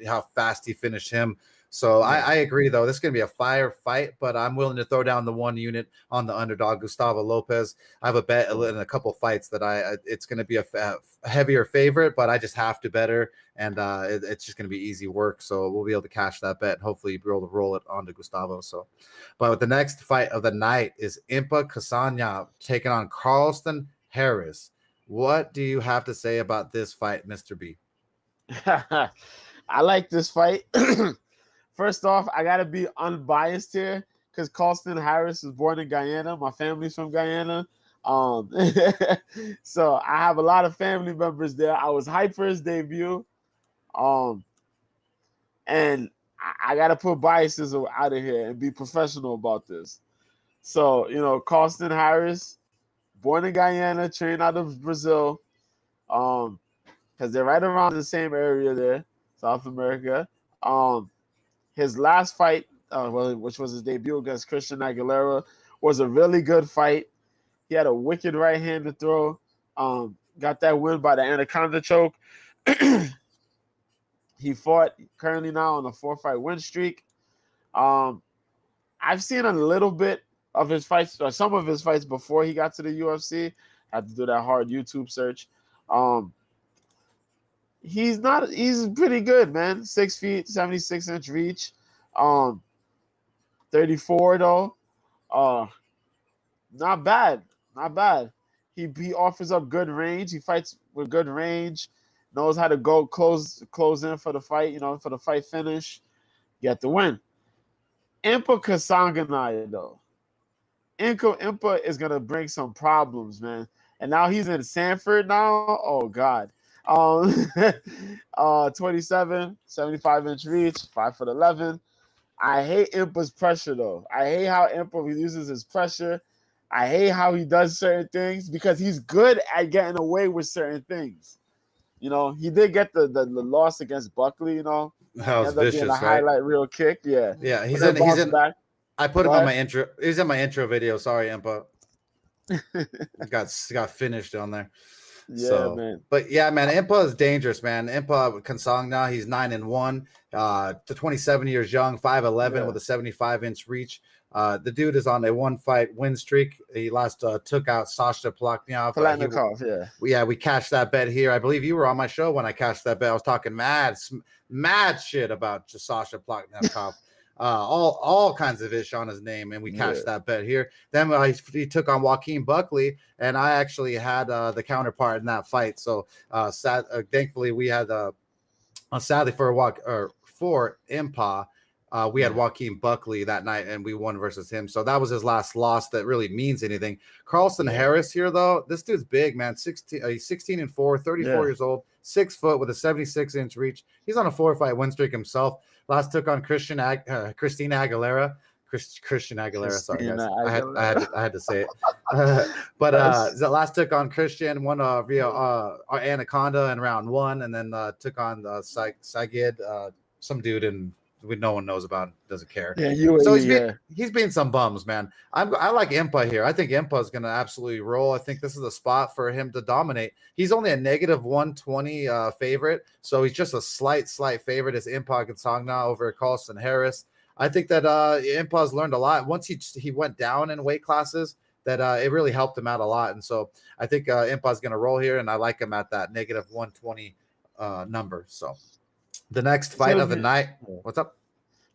how fast he finished him. So Yeah. I agree, though. This is going to be a fire fight, but I'm willing to throw down the 1 unit on the underdog, Gustavo Lopez. I have a bet in a couple fights that it's going to be a heavier favorite, but I just have to bet her, and it's just going to be easy work. So we'll be able to cash that bet. Hopefully, be able to roll it onto Gustavo. So, but the next fight of the night is Impa Kasanya taking on Carlston Harris. What do you have to say about this fight, Mr. B? I like this fight. First off, I gotta be unbiased here because Carlston Harris was born in Guyana. My family's from Guyana. So I have a lot of family members there. I was hyped for his debut. And I gotta put biases out of here and be professional about this. So, Carlston Harris, born in Guyana, trained out of Brazil. Because they're right around the same area there, South America. His last fight, which was his debut against Christian Aguilera, was a really good fight. He had a wicked right hand to throw. Got that win by the Anaconda choke. He fought currently now on a 4-fight win streak. I've seen a little bit of his fights, or some of his fights before he got to the UFC. I had to do that hard YouTube search. He's pretty good, man. 6 feet, 76-inch reach. 34 though. Not bad. He offers up good range. He fights with good range. Knows how to go close in for the fight, for the fight finish. Get the win. Impa Kasanganay, though. Impa is gonna bring some problems, man. And now he's in Sanford now. Oh God. 27, 75-inch reach, 5'11". I hate Impa's pressure though. I hate how Impa uses his pressure. I hate how he does certain things because he's good at getting away with certain things. He did get the loss against Buckley. That was ended up being vicious, a right? highlight reel kick. Yeah. Yeah, He's in. Back. I put him Go on ahead. my intro. He's in my intro video. Sorry, Impa. got finished on there. Yeah, man. But yeah, man, Impa is dangerous, man. Impa Kasanganay, he's 9-1, to 27 years young, 5'11", with a 75-inch reach. The dude is on a 1-fight win streak. He last took out Sasha Palatnikov, yeah. We cashed that bet here. I believe you were on my show when I cashed that bet. I was talking mad shit about Sasha Palatnikov. All kinds of ish on his name, and we cashed that bet here. Then he took on Joaquin Buckley, and I actually had the counterpart in that fight. So thankfully we had sadly for Impa, we had Joaquin Buckley that night, and we won versus him. So that was his last loss that really means anything. Carlston Harris here, though, this dude's big, man. He's 16-4, 34 years old, 6 foot with a 76-inch reach. He's on a 4-fight win streak himself. Last took on Christina Aguilera. Christian Aguilera. Sorry, guys. I had to say it. But the last took on Christian, won via Anaconda in round 1, and then took on Sagid, some dude no one knows about, doesn't care. Yeah, so he's being some bums, man. I like Impa here. I think Impa is going to absolutely roll. I think this is a spot for him to dominate. He's only a -120 favorite, so he's just a slight favorite as Impa Kasanganay over Carlston Harris. I think that Impa's learned a lot. Once he went down in weight classes, that it really helped him out a lot. And so I think Impa's going to roll here, and I like him at that -120 number. So the next fight of the night. What's up?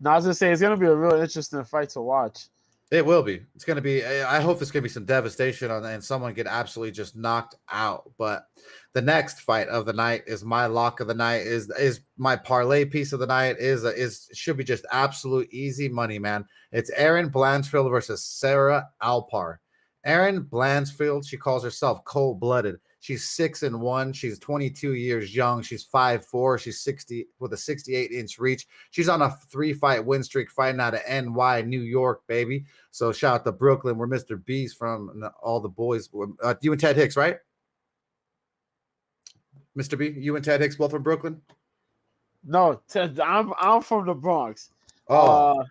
No, I was going to say, it's going to be a real interesting fight to watch. It will be. It's going to be. I hope it's going to be some devastation and someone get absolutely just knocked out. But the next fight of the night is my lock of the night. Is my parlay piece of the night. Should be just absolute easy money, man. It's Erin Blanchfield versus Sarah Alpar. Erin Blanchfield, she calls herself cold-blooded. She's 6-1. She's 22 years young. She's 5'4". She's 60 with a 68-inch reach. She's on a 3-fight win streak, fighting out of NY, New York, baby. So shout out to Brooklyn, where Mr. B's from, and all the boys. You and Ted Hicks, right? Mr. B, you and Ted Hicks both from Brooklyn? No, I'm from the Bronx. Oh,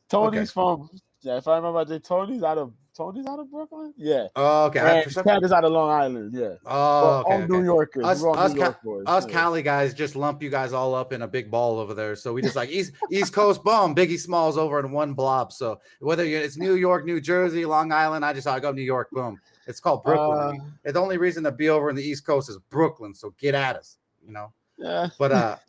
Tony's from. Yeah, if I remember, Tony's out of Tony's out of Brooklyn. Yeah, Oh, okay. and For some, Cat is out of Long Island. Yeah, but oh, all okay, New okay. Yorkers. Us, We're all us, New York boys. us Yeah. Cali guys just lump you guys all up in a big ball over there. So we just like East Coast, boom, Biggie Smalls over in one blob. So whether it's New York, New Jersey, Long Island, I go New York, boom. It's called Brooklyn. Uh, The only reason to be over in the East Coast is Brooklyn. So get at us, you know. yeah. But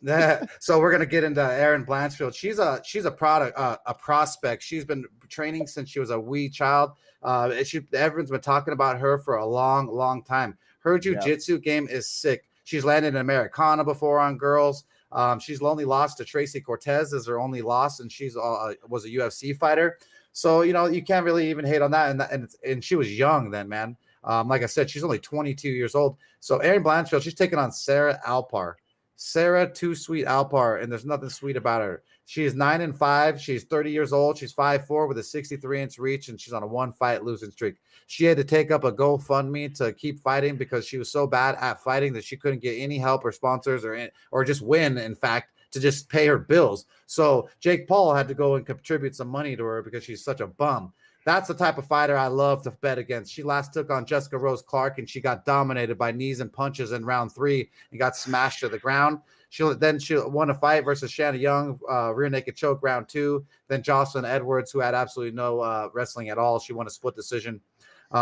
so we're gonna get into Erin Blanchfield. She's a product, a prospect. She's been training since she was a wee child. Everyone's been talking about her for a long, long time. Her Yeah. jujitsu game is sick. She's landed an Americana before on girls. She's only lost to Tracy Cortez as her only loss, and she's was a UFC fighter. So you know you can't really even hate on that. And she was young then, man. Like I said, she's only 22 years old. So Erin Blanchfield, she's taking on Sarah Alpar. Sarah Too Sweet Alpar, and there's nothing sweet about her. She is 9-5. She's 30 years old. She's 5'4" with a 63-inch reach, and she's on a 1-fight losing streak. She had to take up a GoFundMe to keep fighting because she was so bad at fighting that she couldn't get any help or sponsors or just win, in fact, to just pay her bills. So Jake Paul had to go and contribute some money to her because she's such a bum. That's the type of fighter I love to bet against. She last took on Jessica Rose Clark, and she got dominated by knees and punches in round 3 and got smashed to the ground. She won a fight versus Shanna Young, rear naked choke round 2. Then Jocelyn Edwards, who had absolutely no wrestling at all. She won a split decision.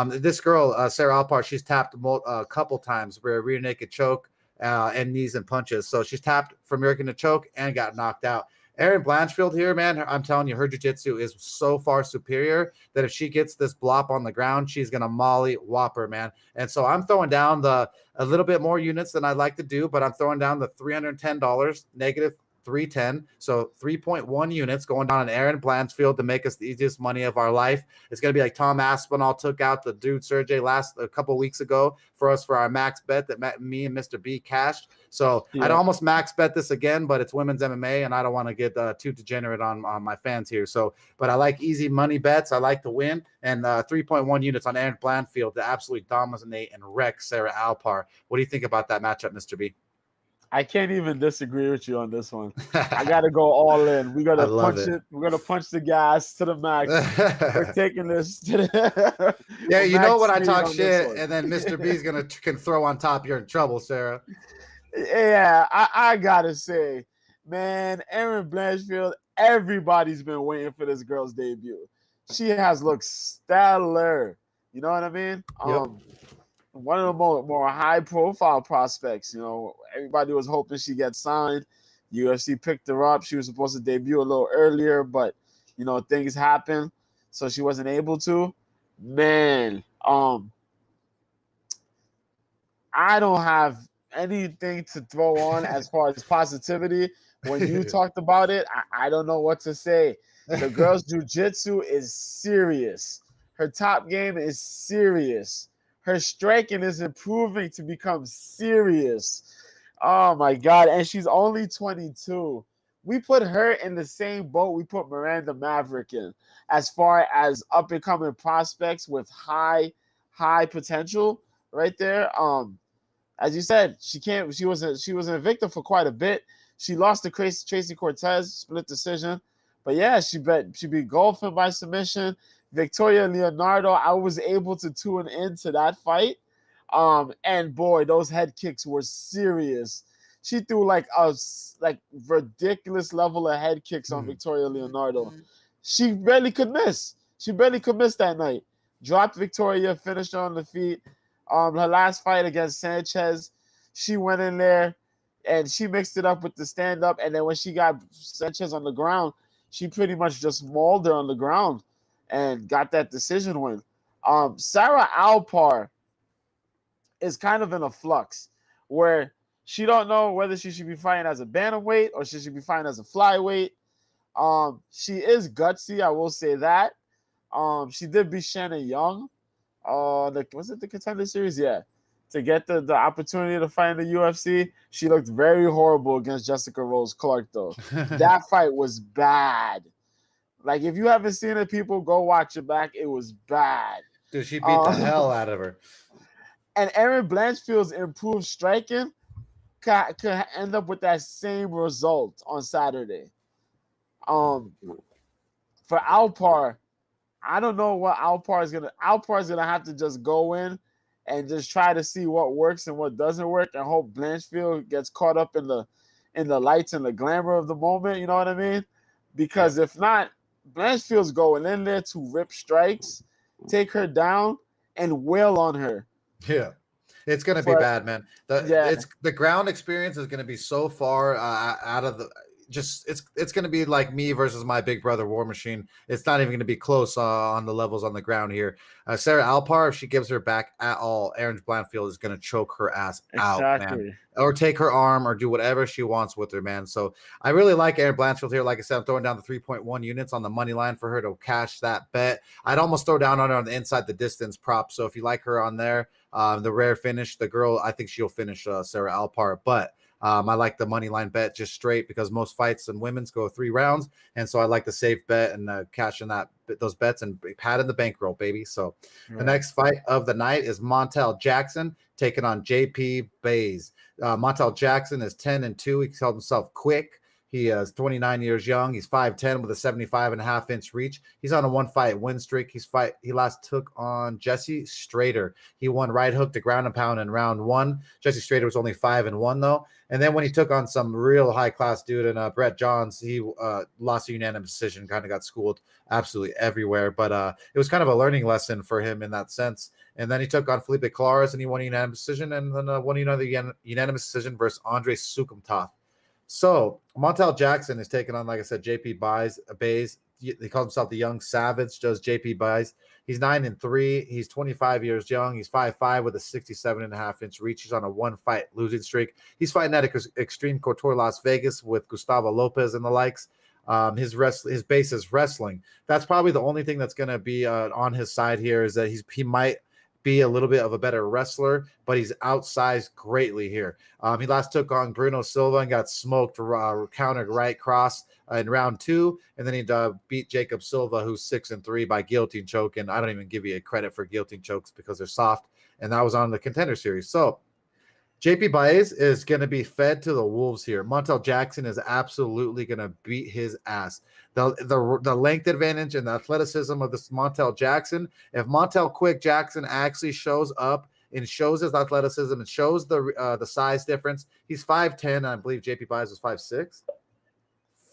This girl, Sarah Alpar, she's tapped a couple times rear naked choke and knees and punches. So she's tapped from rear naked choke and got knocked out. Erin Blanchfield here, man, I'm telling you, her jiu-jitsu is so far superior that if she gets this blop on the ground, she's going to molly whopper, man. And so I'm throwing down a little bit more units than I'd like to do, but I'm throwing down the $310, negative 310. So 3.1 units going down on Erin Blanchfield to make us the easiest money of our life. It's going to be like Tom Aspinall took out the dude Sergey a couple weeks ago for us for our max bet that me and Mr. B cashed. So I'd almost max bet this again, but it's women's MMA, and I don't want to get too degenerate on my fans here. So, but I like easy money bets. I like to win, and 3.1 units on Erin Blanchfield to absolutely dominate and wreck Sarah Alpar. What do you think about that matchup, Mr. B? I can't even disagree with you on this one. I gotta go all in. We gotta punch it. We're gonna punch the gas to the max. We're taking this to the yeah, you know when I talk shit, and then Mr. B's can throw on top. You're in trouble, Sarah. Yeah, I gotta say, man, Erin Blanchfield. Everybody's been waiting for this girl's debut. She has looked stellar. You know what I mean? Yep. One of the more high-profile prospects. You know, everybody was hoping she gets signed. UFC picked her up. She was supposed to debut a little earlier, but you know things happen, so she wasn't able to. Man, I don't have anything to throw on as far as positivity. When you talked about it, I don't know what to say. The girl's jiu-jitsu is serious. Her top game is serious. Her striking is improving to become serious. Oh, my God. And she's only 22. We put her in the same boat we put Miranda Maverick in as far as up-and-coming prospects with high potential right there. As you said, she was Invicta for quite a bit. She lost to Tracy Cortez, split decision. But, yeah, she beat Goldfin by submission. Victoria Leonardo, I was able to tune into that fight. And boy, those head kicks were serious. She threw like ridiculous level of head kicks on Victoria Leonardo. She barely could miss. That night. Dropped Victoria, finished her on the feet. Her last fight against Sanchez, she went in there and she mixed it up with the stand-up. And then when she got Sanchez on the ground, she pretty much just mauled her on the ground and got that decision win. Sarah Alpar is kind of in a flux where she don't know whether she should be fighting as a bantamweight or she should be fighting as a flyweight. She is gutsy, I will say that. She did beat Shanna Young. Was it the Contender Series? Yeah. To get the opportunity to fight in the UFC. She looked very horrible against Jessica Rose Clark, though. That fight was bad. Like, if you haven't seen it, people, go watch it back. It was bad. Dude, she beat the hell out of her. And Erin Blanchfield's improved striking could end up with that same result on Saturday. For Alpar, I don't know what Alpar is gonna. Alpar is gonna have to just go in and just try to see what works and what doesn't work, and hope Blanchfield gets caught up in the lights and the glamour of the moment. You know what I mean? Because if not, Blanchfield's going in there to rip strikes, take her down, and wail on her. Yeah. It's gonna be bad, man. The ground experience is gonna be so far out of the it's gonna be like me versus my big brother War Machine. It's not even gonna be close on the levels on the ground here. Sarah Alpar, if she gives her back at all, Erin Blanchfield is gonna choke her ass out, man, or take her arm or do whatever she wants with her, man. So I really like Erin Blanchfield here. Like I said, I'm throwing down the 3.1 units on the money line for her to cash that bet. I'd almost throw down on her on the inside the distance prop. So if you like her on there. The rare finish, the girl, I think she'll finish Sarah Alpar, but I like the money line bet just straight because most fights in women's go 3 rounds, and so I like the safe bet and cash in those bets and pad in the bankroll, baby. So the next fight of the night is Montel Jackson taking on JP Buys. Montel Jackson is 10-2. He called himself quick. He is 29 years young. He's 5'10" with a 75.5-inch reach. He's on a 1-fight win streak. He last took on Jesse Strader. He won right hook to ground and pound in round 1. Jesse Strader was only 5-1 though. And then when he took on some real high class dude and Brett Johns, he lost a unanimous decision. Kind of got schooled absolutely everywhere. But it was kind of a learning lesson for him in that sense. And then he took on Felipe Claras and he won a unanimous decision, and then won another unanimous decision versus Andre Sukumtov. So Montel Jackson is taking on, like I said, JP Buys. He calls himself the young savage, does JP Buys. He's 9-3. He's 25 years young. He's 5'5" with a 67.5-inch reach. He's on a 1-fight losing streak. He's fighting at Extreme Couture Las Vegas with Gustavo Lopez and the likes. His base is wrestling. That's probably the only thing that's going to be on his side here, is that he might be a little bit of a better wrestler, but he's outsized greatly here. He last took on Bruno Silva and got smoked, countered right cross in round 2, and then he beat Jacob Silva, who's 6-3 by guillotine choke. And I don't even give you a credit for guillotine chokes because they're soft, and that was on the Contender Series. So JP Buys is going to be fed to the wolves here. Montel Jackson is absolutely going to beat his ass. The length advantage and the athleticism of this Montel Jackson. If Montel Quick Jackson actually shows up and shows his athleticism and shows the size difference, he's 5'10", and I believe JP Buys was 5'6",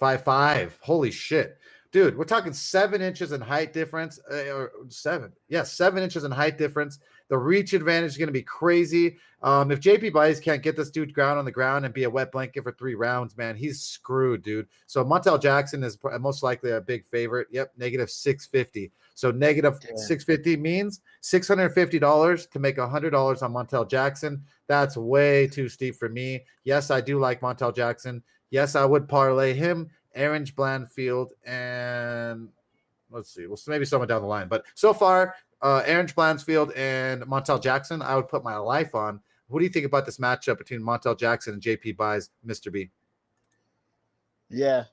5'5". Holy shit. Dude, we're talking 7 inches in height difference, or 7. Yeah, 7 inches in height difference. The reach advantage is going to be crazy. If JP Buys can't get this dude ground on the ground and be a wet blanket for 3 rounds, man, he's screwed, dude. So Montel Jackson is most likely a big favorite. Yep, -650. So -650 means $650 to make $100 on Montel Jackson. That's way too steep for me. Yes, I do like Montel Jackson. Yes, I would parlay him, Erin Blanchfield, and let's see, well, maybe someone down the line. But so far, Erin Blanchfield and Montel Jackson, I would put my life on. What do you think about this matchup between Montel Jackson and JP Buys, Mr. B? Yeah,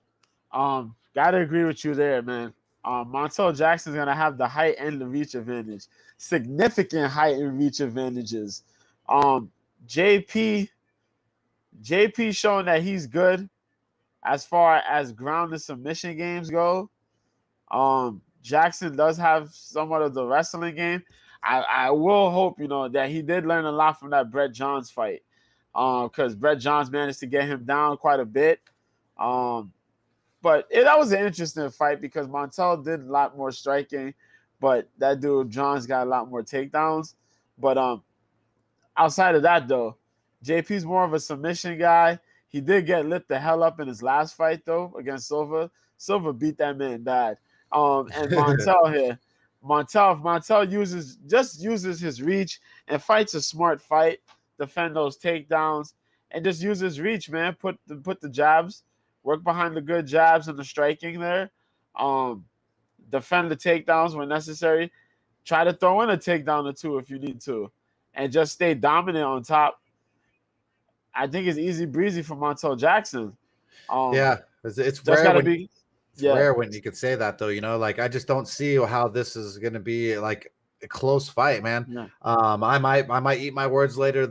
gotta agree with you there, man. Montel Jackson's gonna have the height and the reach advantage, significant height and reach advantages. JP showing that he's good as far as ground and submission games go. Jackson does have somewhat of the wrestling game. I will hope, that he did learn a lot from that Brett Johns fight, because Brett Johns managed to get him down quite a bit. But that was an interesting fight because Montel did a lot more striking, but that dude Johns got a lot more takedowns. But outside of that, though, JP's more of a submission guy. He did get lit the hell up in his last fight, though, against Silva. Silva beat that man bad. And Montel here, Montel uses his reach and fights a smart fight, defend those takedowns, and just use his reach, man. Put the jabs, work behind the good jabs and the striking there. Defend the takedowns when necessary. Try to throw in a takedown or 2 if you need to, and just stay dominant on top. I think it's easy breezy for Montel Jackson. It's rare when you could say that, though. Like, I just don't see how this is going to be like a close fight, man. Yeah. I might eat my words later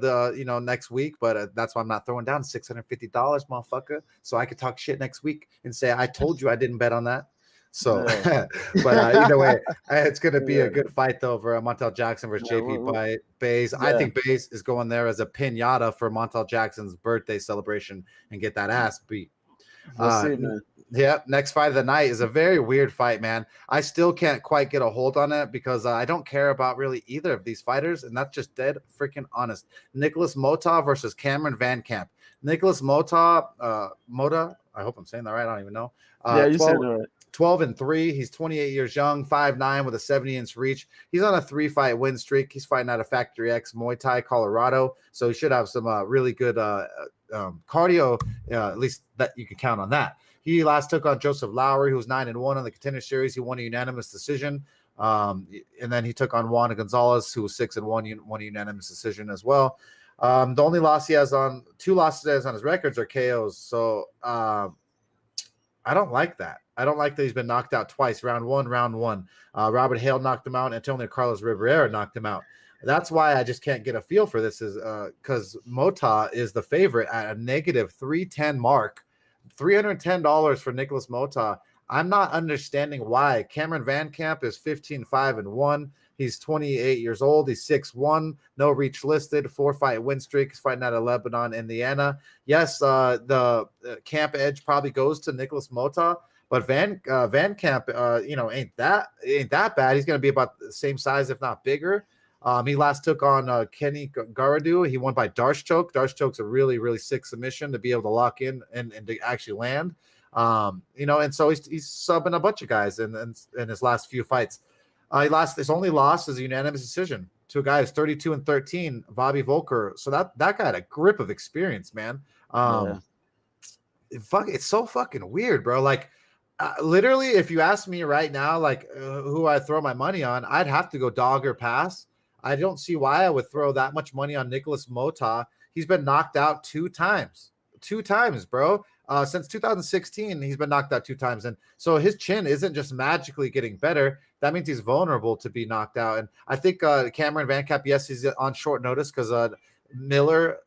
next week, but that's why I'm not throwing down $650, motherfucker, so I could talk shit next week and say I told you I didn't bet on that. So, Yeah. but either way, it's going to be a Yeah. good fight though for Montel Jackson versus Yeah, JP Bays. I yeah. think Bays is going there as a pinata for Montel Jackson's birthday celebration and get that ass beat. We'll see, man. Yeah, next fight of the night is a very weird fight, man. I still can't quite get a hold on it because I don't care about really either of these fighters, and that's just dead freaking honest. Nicholas Mota versus Cameron Van Camp. Nicholas Mota, I hope I'm saying that right. I don't even know. Yeah, you said 12, it right. 12-3. He's 28 years young, 5'9" with a 70-inch reach. He's on a 3-fight win streak. He's fighting out of Factory X Muay Thai, Colorado. So he should have some really good cardio, at least that you can count on that. He last took on Joseph Lowry, who was 9-1 on the Contender Series. He won a unanimous decision. And then he took on Juan Gonzalez, who was 6-1, won a unanimous decision as well. The only loss he has on two losses he has on his records are KOs. So I don't like that. I don't like that he's been knocked out twice. Round one. Robert Hale knocked him out. Antonio Carlos Rivera knocked him out. That's why I just can't get a feel for this, is because Mota is the favorite at a negative 310 mark. $310 for Nicholas Mota. I'm not understanding why. Cameron Van Camp is 15-5-1. He's 28 years old. He's 6'1", no reach listed, 4-fight win streak. He's fighting out of Lebanon, Indiana. Yes, the camp edge probably goes to Nicholas Mota, but Van Camp, ain't that bad. He's going to be about the same size, if not bigger. He last took on Kenny Garadu. He won by Darce choke. Darce choke's a really, really sick submission to be able to lock in and to actually land. And so he's subbing a bunch of guys in his last few fights. His only loss is a unanimous decision to a guy who's 32-13, Bobby Volker. So that guy had a grip of experience, man. It's so fucking weird, bro. Like, literally, if you ask me right now, like who I throw my money on, I'd have to go dog or pass. I don't see why I would throw that much money on Nicholas Mota. He's been knocked out two times, bro. Since 2016, he's been knocked out 2 times. And so his chin isn't just magically getting better. That means he's vulnerable to be knocked out. And I think Cameron Van Camp, yes, he's on short notice because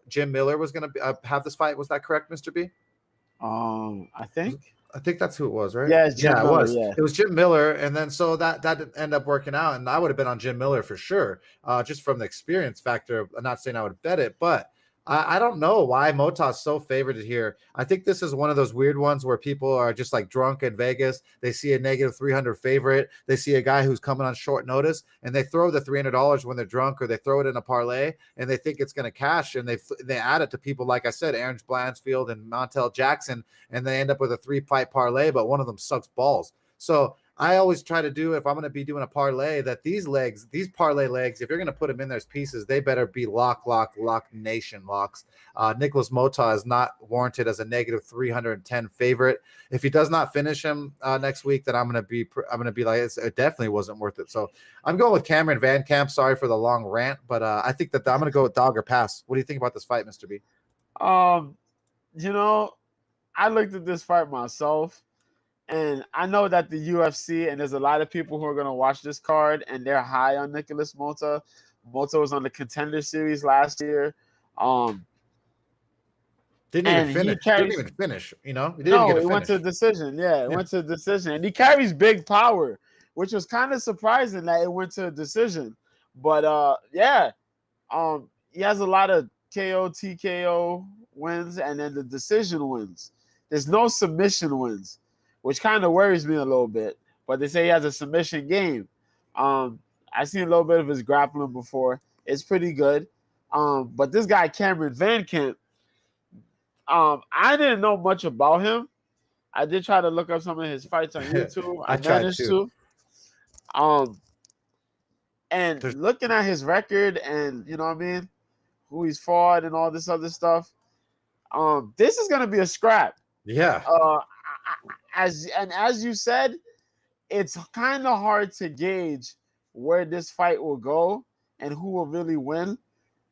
Jim Miller was going to have this fight. Was that correct, Mr. B? I think that's who it was, right? Yeah, it's Jim Miller, it was. Yeah. It was Jim Miller, and then so that didn't end up working out, and I would have been on Jim Miller for sure, just from the experience factor. I'm not saying I would bet it, but I don't know why Mota's so favored here. I think this is one of those weird ones where people are just like drunk in Vegas. They see a negative 300 favorite. They see a guy who's coming on short notice, and they throw the $300 when they're drunk, or they throw it in a parlay, and they think it's going to cash, and they add it to people like I said, Aaron Blanchfield and Montel Jackson, and they end up with a 3-fight parlay, but one of them sucks balls. So I always try to do, if I'm going to be doing a parlay, that these parlay legs, if you're going to put them in there as pieces, they better be lock nation locks. Nicholas Mota is not warranted as a negative 310 favorite. If he does not finish him next week, then I'm going to be like, it definitely wasn't worth it. So I'm going with Cameron Van Camp. Sorry for the long rant, but I think that I'm going to go with dog or pass. What do you think about this fight, Mr. B? I looked at this fight myself. And I know that the UFC, and there's a lot of people who are going to watch this card, and they're high on Nicholas Mota. Mota was on the Contender Series last year. Didn't even finish. He went to a decision. Yeah, it went to a decision. And he carries big power, which was kind of surprising that it went to a decision. But, he has a lot of KO, TKO wins, and then the decision wins. There's no submission wins, which kind of worries me a little bit. But they say he has a submission game. I've seen a little bit of his grappling before. It's pretty good. But this guy, Cameron Van Camp, I didn't know much about him. I did try to look up some of his fights on YouTube. I managed to. And looking at his record and, who he's fought and all this other stuff, this is going to be a scrap. Yeah. As you said, it's kind of hard to gauge where this fight will go and who will really win,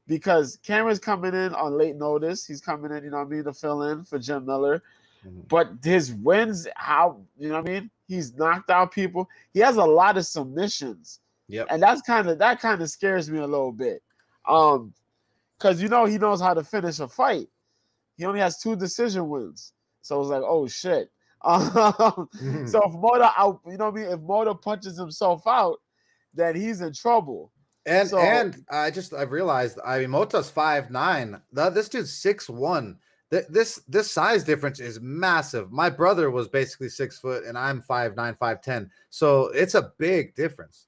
because Cameron's coming in on late notice. He's coming in, to fill in for Jim Miller. Mm-hmm. But his wins, he's knocked out people. He has a lot of submissions. Yep. And that kind of scares me a little bit. Because he knows how to finish a fight. He only has 2 decision wins. So it's like, oh shit. Mhm. So if Moda out, you know what I mean? If Moda punches himself out, then he's in trouble. So And I've realized, I mean, Mota's 5'9". This dude's 6'1". This size difference is massive. My brother was basically 6 foot and I'm 5'9", 5'10". So it's a big difference.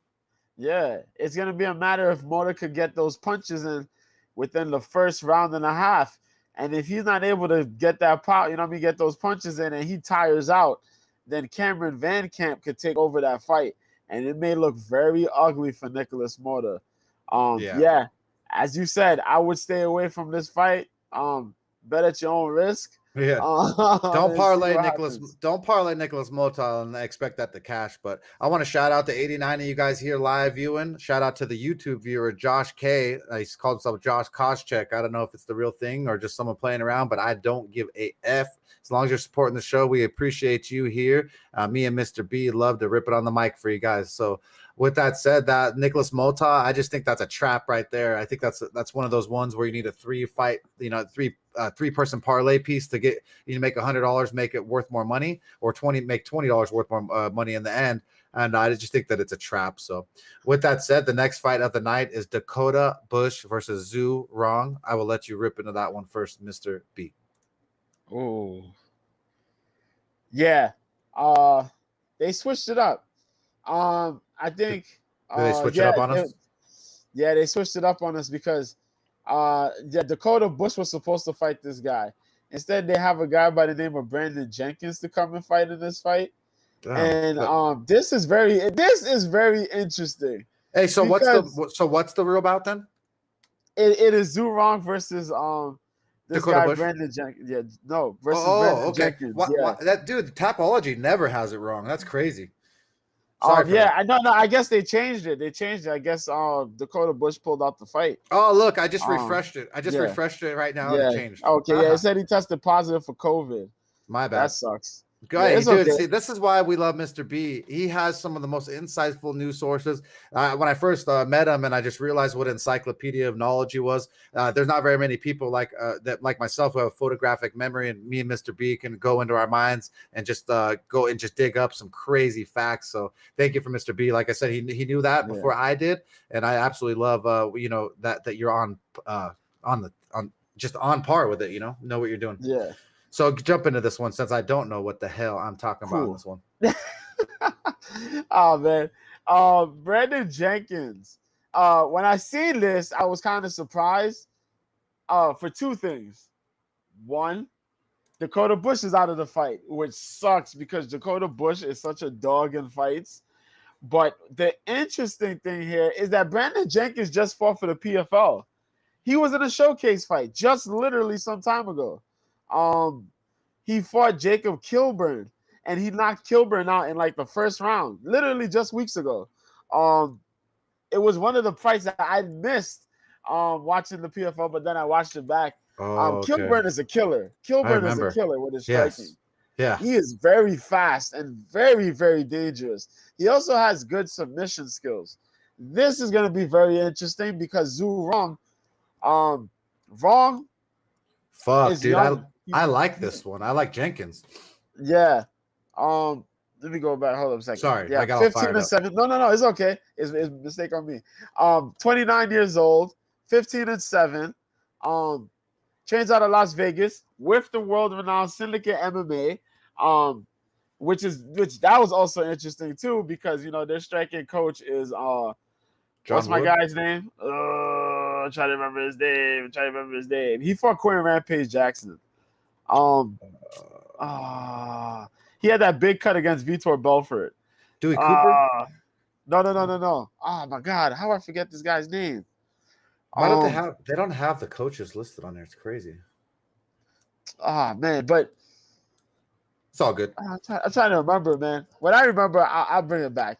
yeah, it's gonna be a matter if Moda could get those punches in within the first round and a half. And if he's not able to get that power, you know what I mean, get those punches in and he tires out, then Cameron Van Camp could take over that fight. And it may look very ugly for Nicholas Moda. Yeah. Yeah, as you said, I would stay away from this fight. Bet at your own risk. Yeah. And Don't see parlay what Nicholas. happens. Don't parlay Nicholas Motal and expect that to cash. But I want to shout out to 89 of you guys here live viewing. Shout out to the YouTube viewer Josh K. He's called himself Josh Koscheck. I don't know if it's the real thing or just someone playing around, but I don't give a f. As long as you're supporting the show, we appreciate you here. Me and Mr. B love to rip it on the mic for you guys. So with that said, that Nicholas Mota, I just think that's a trap right there. I think that's one of those ones where you need a three person parlay piece to get you to make $100, make it worth more money, or make $20 worth more money in the end. And I just think that it's a trap. So with that said, the next fight of the night is Dakota Bush versus Zhu Rong. I will let you rip into that one first, Mr. B. Oh, yeah. They switched it up. I think. Did they switch it Yeah, up on us? yeah, they switched it up on us because, yeah, Dakota Bush was supposed to fight this guy. Instead, they have a guy by the name of Brandon Jenkins to come and fight in this fight. Damn. And this is very interesting. Hey, so because what's the real bout then? it is Zhu Rong versus this Dakota guy Bush? Brandon Jenkins. Yeah, no, versus Oh, Brandon okay. Jenkins. Yeah. That dude, Tapology never has it wrong. That's crazy. Sorry for Yeah, that. I know. No, I guess they changed it. I guess Dakota Bush pulled out the fight. Oh, look, I just refreshed it. yeah. Refreshed it right now and Yeah. it changed. Okay. Yeah, Uh-huh. it said he tested positive for COVID. My bad. That sucks. Hey, it's dude, okay. see, this is why we love Mr. B. He has some of the most insightful news sources. When I first met him and I just realized what encyclopedia of knowledge he was, there's not very many people like myself who have photographic memory, and me and Mr. B can go into our minds and just go and just dig up some crazy facts. So thank you for Mr. B. Like I said, he knew that before I did, and I absolutely love that you're on just on par with it. Know what you're doing. Yeah. So jump into this one since I don't know what the hell I'm talking about in this one. Oh man, Brandon Jenkins. When I seen this, I was kind of surprised. For two things. One, Dakota Bush is out of the fight, which sucks because Dakota Bush is such a dog in fights. But the interesting thing here is that Brandon Jenkins just fought for the PFL. He was in a showcase fight just literally some time ago. He fought Jacob Kilburn, and he knocked Kilburn out in like the first round, literally just weeks ago. It was one of the fights that I missed watching the PFL, but then I watched it back. Okay. Kilburn is a killer. Kilburn is a killer with his striking. Yes. Yeah. He is very fast and very, very dangerous. He also has good submission skills. This is going to be very interesting because Zhu Rong, Fuck, is dude. young. I like this one. I like Jenkins. Yeah. Let me go back. Hold up a second. Sorry, Yeah, I got all 15 fired and up. 7. No, it's okay. It's a mistake on me. 29 years old, 15 and 7. Trains out of Las Vegas with the world-renowned Syndicate MMA. Which that was also interesting too, because their striking coach is what's my guy's name? I'm trying to remember his name. He fought Quinn Rampage Jackson. He had that big cut against Vitor Belfort. Dewey Cooper? No. Oh my God, how do I forget this guy's name? Why don't they don't have the coaches listed on there? It's crazy. Man, but it's all good. I'm trying to remember, man. When I remember, I'll bring it back.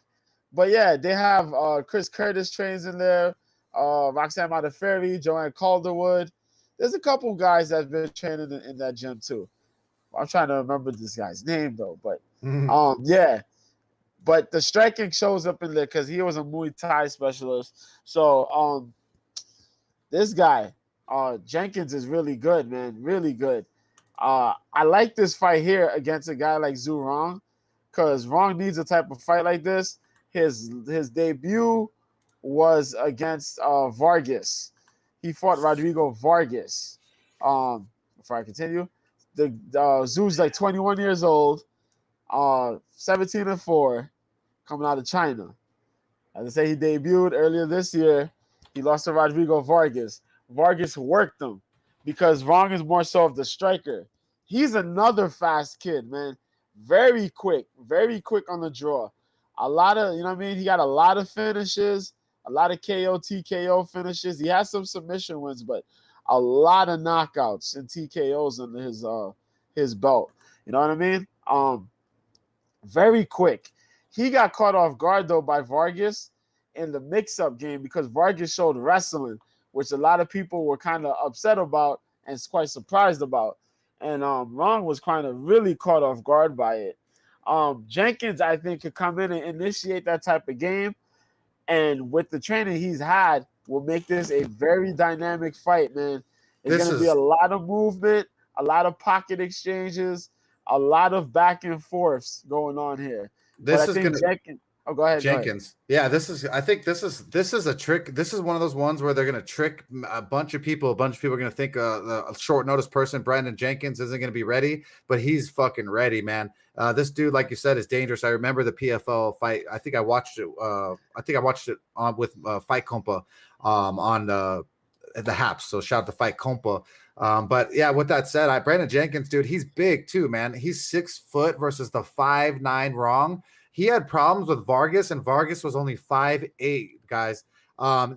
But yeah, they have Chris Curtis trains in there, Roxanne Modafferi, Joanne Calderwood. There's a couple guys that's been training in that gym too. I'm trying to remember this guy's name though, but yeah. But the striking shows up in there because he was a Muay Thai specialist. So this guy, Jenkins, is really good, man. Really good. I like this fight here against a guy like Zhu Rong, because Rong needs a type of fight like this. His debut was against Vargas. He fought Rodrigo Vargas. Before I continue, the Zhu's like 21 years old, 17-4, coming out of China. As I say, he debuted earlier this year. He lost to Rodrigo Vargas. Vargas worked him because Rong is more so of the striker. He's another fast kid, man. Very quick on the draw. A lot of, you know what I mean? He got a lot of finishes, a lot of KO, TKO finishes. He has some submission wins, but a lot of knockouts and TKOs under his belt. You know what I mean? Very quick. He got caught off guard, though, by Vargas in the mix-up game because Vargas showed wrestling, which a lot of people were kind of upset about and quite surprised about. And Rong was kind of really caught off guard by it. Jenkins, I think, could come in and initiate that type of game. And with the training he's had, will make this a very dynamic fight, man. It's going to be a lot of movement, a lot of pocket exchanges, a lot of back and forths going on here. This is going to Jenkins. Oh, go ahead. Jenkins. Yeah, I think this is a trick. This is one of those ones where they're going to trick a bunch of people. A bunch of people are going to think a short notice person, Brandon Jenkins, isn't going to be ready, but he's fucking ready, man. This dude, like you said, is dangerous. I remember the PFL fight. I think I watched it. On with Fight Compa on the Haps. So shout out to Fight Compa. But yeah, with that said, Brandon Jenkins, dude, he's big too, man. He's 6 foot versus the 5'9" Rong. He had problems with Vargas, and Vargas was only 5'8", guys.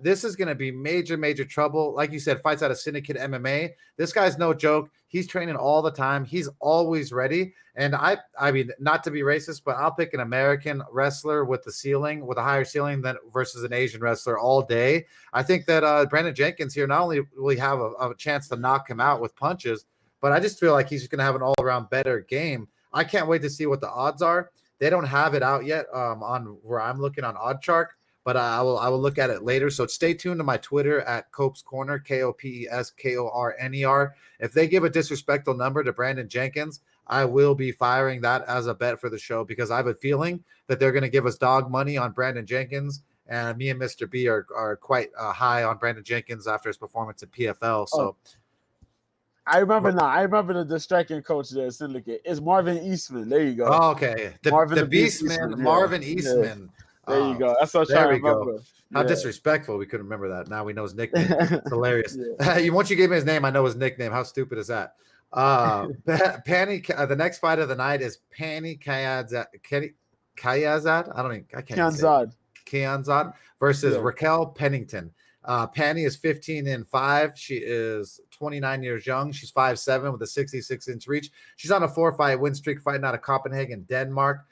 This is going to be major trouble. Like you said, fights out of Syndicate MMA. This guy's no joke. He's training all the time. He's always ready. And I mean, not to be racist, but I'll pick an American wrestler with a higher ceiling than versus an Asian wrestler all day. I think that Brandon Jenkins here, not only will he have a chance to knock him out with punches, but I just feel like he's going to have an all-around better game. I can't wait to see what the odds are. They don't have it out yet on where I'm looking on OddShark, but I will look at it later. So stay tuned to my Twitter at Cope's Corner, KOPESKORNER. If they give a disrespectful number to Brandon Jenkins, I will be firing that as a bet for the show because I have a feeling that they're going to give us dog money on Brandon Jenkins. And me and Mr. B are quite high on Brandon Jenkins after his performance at PFL. So. I remember now. I remember the striking coach there, Syndicate. It's Marvin Eastman. There you go. Oh, okay. The Beastman, Marvin Eastman. Yeah. There you go. That's what I'm trying to remember. How disrespectful. We couldn't remember that. Now we know his nickname. It's hilarious. Once you gave me his name, I know his nickname. How stupid is that? The next fight of the night is Pannie Kianzad. I can't say it. Kianzad versus Raquel Pennington. Pannie is 15-5. She is 29 years young. She's 5'7" with a 66-inch reach. She's on a 4-fight win streak fighting out of Copenhagen, Denmark.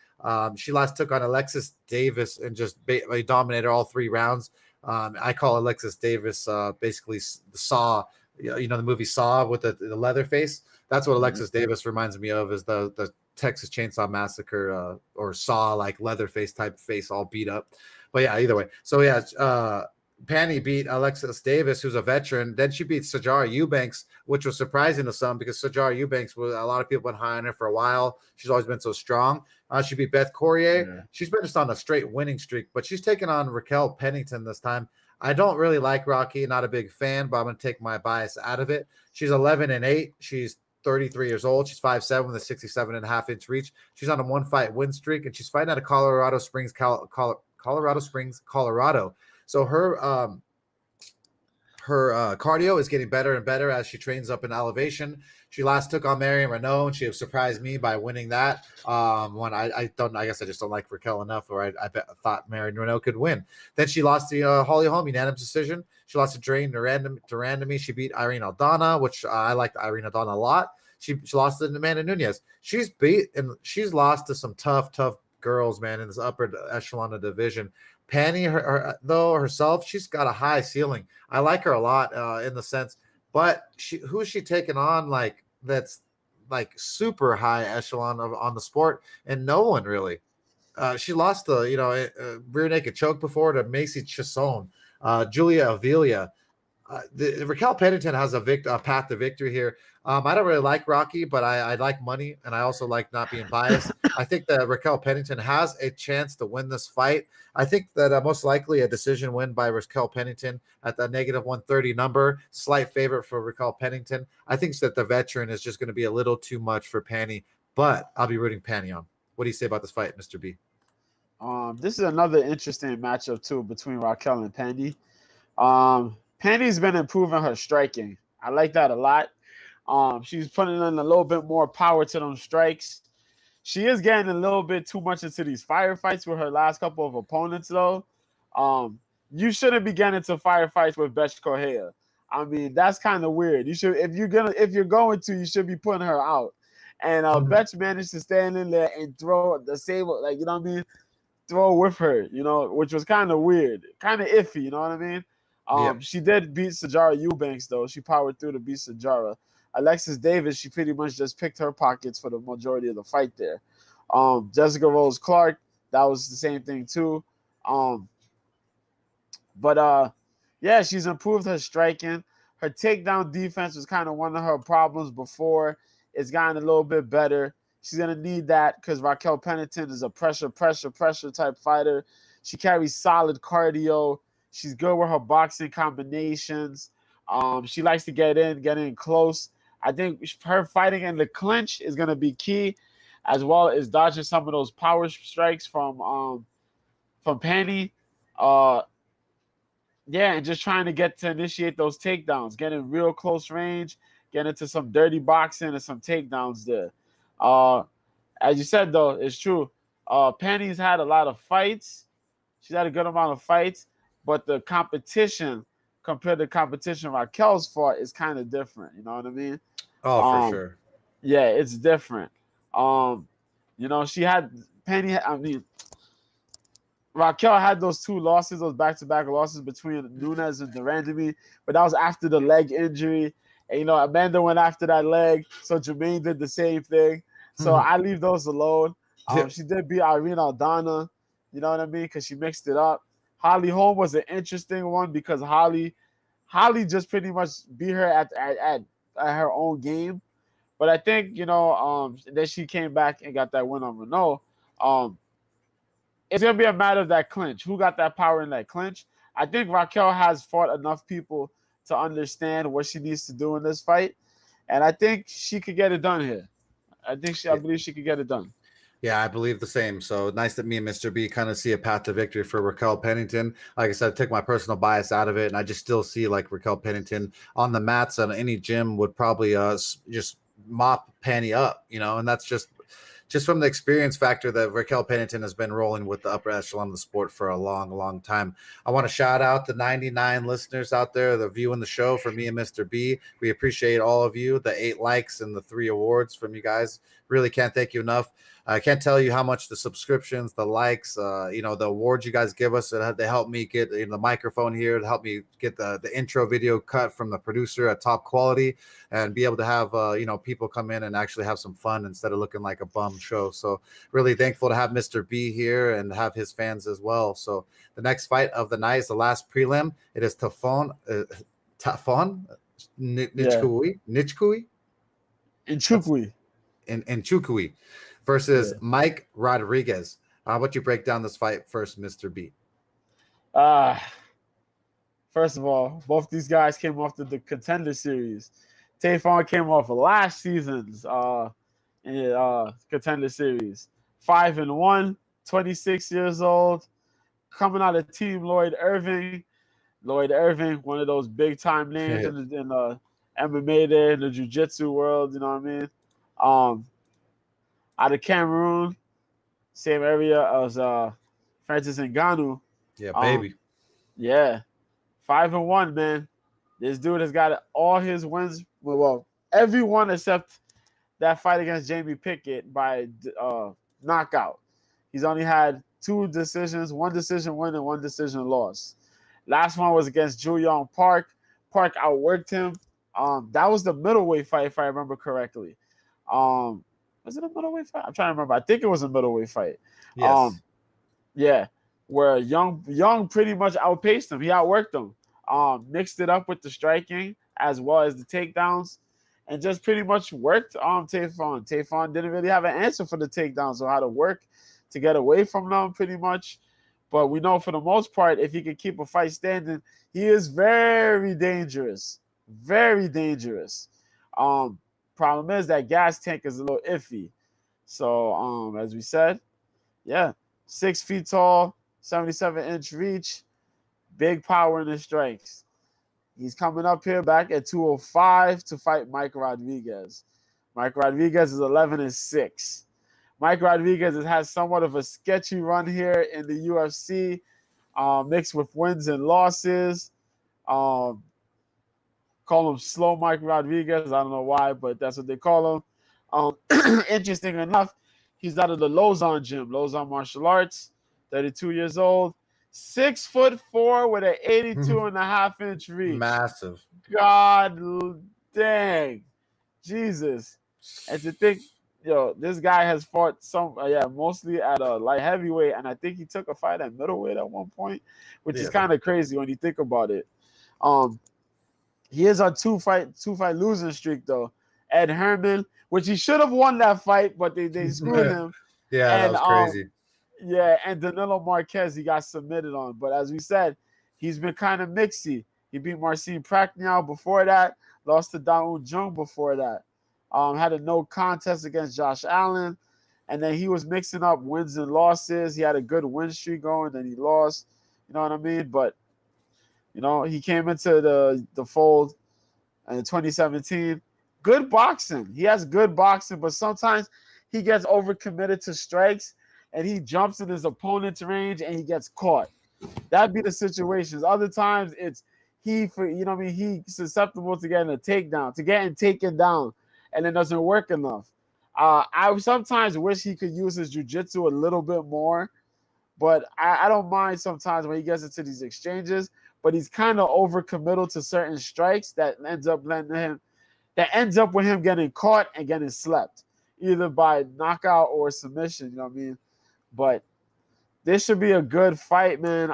She last took on Alexis Davis and just dominated all 3 rounds. I call Alexis Davis basically Saw, you know, the movie Saw with the leather face. That's what Alexis Davis reminds me of, is the Texas Chainsaw Massacre or Saw, like leather face type face, all beat up. But yeah, either way. So yeah, Pannie beat Alexis Davis, who's a veteran. Then she beat Sijara Eubanks, which was surprising to some because Sijara Eubanks was, a lot of people been high on her for a while. She's always been so strong. She beat Beth Corrier. Yeah. She's been just on a straight winning streak, but she's taking on Raquel Pennington this time. I don't really like Rocky, not a big fan, but I'm going to take my bias out of it. She's 11-8. She's 33 years old. She's 5'7" with a 67.5-inch reach. She's on a 1-fight win streak, and she's fighting out of Colorado Springs, Colorado. So her cardio is getting better and better as she trains up in elevation. She last took on Marion Renault, and she surprised me by winning that. I guess I just don't like Raquel enough, or I thought Marion Renault could win. Then she lost to Holly Holm, unanimous decision. She lost to Drain Durandamy. She beat Irene Aldana, which I liked Irene Aldana a lot. She lost to Amanda Nunez. She's lost to some tough girls, man, in this upper echelon of division. Pannie, herself, she's got a high ceiling. I like her a lot in the sense, but who is she taking on? Like that's like super high echelon on the sport, and no one really. She lost the rear naked choke before to Macy Chisholm, Julia Avila. Raquel Pennington has a path to victory here. I don't really like Rocky, but I like money, and I also like not being biased. I think that Raquel Pennington has a chance to win this fight. I think that most likely a decision win by Raquel Pennington at the negative 130 number. Slight favorite for Raquel Pennington. I think that the veteran is just going to be a little too much for Panny, but I'll be rooting Panny on. What do you say about this fight, Mr. B? This is another interesting matchup too between Raquel and Pandy. Pandy's been improving her striking. I like that a lot. She's putting in a little bit more power to them strikes. She is getting a little bit too much into these firefights with her last couple of opponents, though. You shouldn't be getting into firefights with Betch Correia. I mean, that's kind of weird. You should, if you're going to, you should be putting her out. And Betch managed to stand in there and throw the sable, like, you know what I mean? Throw with her, you know, which was kind of weird, kind of iffy, you know what I mean? She did beat Sijara Eubanks, though. She powered through to beat Sijara. Alexis Davis, she pretty much just picked her pockets for the majority of the fight there. Jessica Rose Clark, that was the same thing too. Yeah, she's improved her striking. Her takedown defense was kind of one of her problems before. It's gotten a little bit better. She's going to need that because Raquel Pennington is a pressure type fighter. She carries solid cardio. She's good with her boxing combinations. She likes to get in close. I think her fighting in the clinch is going to be key, as well as dodging some of those power strikes from Panny. And just trying to get to initiate those takedowns, get in real close range, get into some dirty boxing and some takedowns there. As you said, though, it's true. Panny's had a lot of fights. She's had a good amount of fights, but the competition compared to competition Raquel's fought is kind of different. You know what I mean? Oh, for sure. Yeah, it's different. She had Panny. I mean, Raquel had those two losses, those back-to-back losses between Nunes and Durandamy, but that was after the leg injury. And, Amanda went after that leg, so Jermaine did the same thing. So I leave those alone. She did beat Irene Aldana, you know what I mean, because she mixed it up. Holly Holm was an interesting one because Holly just pretty much beat her at her own game. But I think, that she came back and got that win on Renault. It's going to be a matter of that clinch. Who got that power in that clinch? I think Raquel has fought enough people to understand what she needs to do in this fight. And I think she could get it done here. I believe she could get it done. Yeah, I believe the same. So nice that me and Mr. B kind of see a path to victory for Raquel Pennington. Like I said, I took my personal bias out of it, and I just still see like Raquel Pennington on the mats on any gym would probably just mop Panny up, and that's just from the experience factor that Raquel Pennington has been rolling with the upper echelon of the sport for a long, long time. I want to shout out the 99 listeners out there that are viewing the show for me and Mr. B. We appreciate all of you, the 8 likes and the 3 awards from you guys. Really can't thank you enough. I can't tell you how much the subscriptions, the likes, the awards you guys give us, they help me get the microphone here, to help me get the intro video cut from the producer at top quality and be able to have, people come in and actually have some fun instead of looking like a bum show. So really thankful to have Mr. B here and have his fans as well. So the next fight of the night is the last prelim. It is Tafon Nchukwi versus Mike Rodriguez. How about you break down this fight first, Mr. B? First of all, both these guys came off the Contender Series. Tafon came off of last season's Contender Series. 5-1, 26 years old, coming out of Team Lloyd Irving. Lloyd Irving, one of those big-time names in the MMA there, in the jiu-jitsu world, you know what I mean? Out of Cameroon, same area as Francis Ngannou. Yeah, baby. 5-1, man. This dude has got all his wins. Well, every one except that fight against Jamie Pickett by knockout. He's only had 2 decisions, 1 decision win and 1 decision loss. Last one was against Julian Park. Park outworked him. That was the middleweight fight, if I remember correctly. Was it a middleweight fight? I'm trying to remember. I think it was a middleweight fight. Yes. Where Young pretty much outpaced him. He outworked him. mixed it up with the striking as well as the takedowns, and just pretty much worked Tayfon. Tayfon didn't really have an answer for the takedowns or how to work to get away from them pretty much. But we know for the most part, if he can keep a fight standing, he is very dangerous. Very dangerous. Problem is that gas tank is a little iffy. So as we said, yeah, 6 feet tall, 77-inch reach, big power in his strikes. He's coming up here back at 205 to fight Mike Rodriguez. Mike Rodriguez is 11-6. Mike Rodriguez has had somewhat of a sketchy run here in the UFC, mixed with wins and losses. Call him Slow Mike Rodriguez. I don't know why, but that's what they call him. Interesting enough, he's out of the Lausanne gym, Lausanne Martial Arts, 32 years old. 6'4" with an 82.5-inch reach. Massive. God dang. Jesus. And to think, this guy has fought mostly at a light heavyweight, and I think he took a fight at middleweight at one point, which is kind of crazy when you think about it. He is on two fight losing streak though. Ed Herman, which he should have won that fight, but they screwed him. Yeah, and, that was crazy. Yeah, and Danilo Marquez, he got submitted on. But as we said, he's been kind of mixy. He beat Marcin Prachnio before that, lost to Dawoon Jung before that. Had a no contest against Josh Allen, and then he was mixing up wins and losses. He had a good win streak going, then he lost. You know what I mean? But, he came into the fold in 2017. Good boxing. He has good boxing, but sometimes he gets overcommitted to strikes, and he jumps in his opponent's range and he gets caught. That'd be the situations. Other times it's he's susceptible to getting a takedown, to getting taken down, and it doesn't work enough. I sometimes wish he could use his jiu-jitsu a little bit more, but I don't mind sometimes when he gets into these exchanges, but he's kind of overcommittal to certain strikes that ends up with him getting caught and getting slept, either by knockout or submission, you know what I mean? But this should be a good fight, man.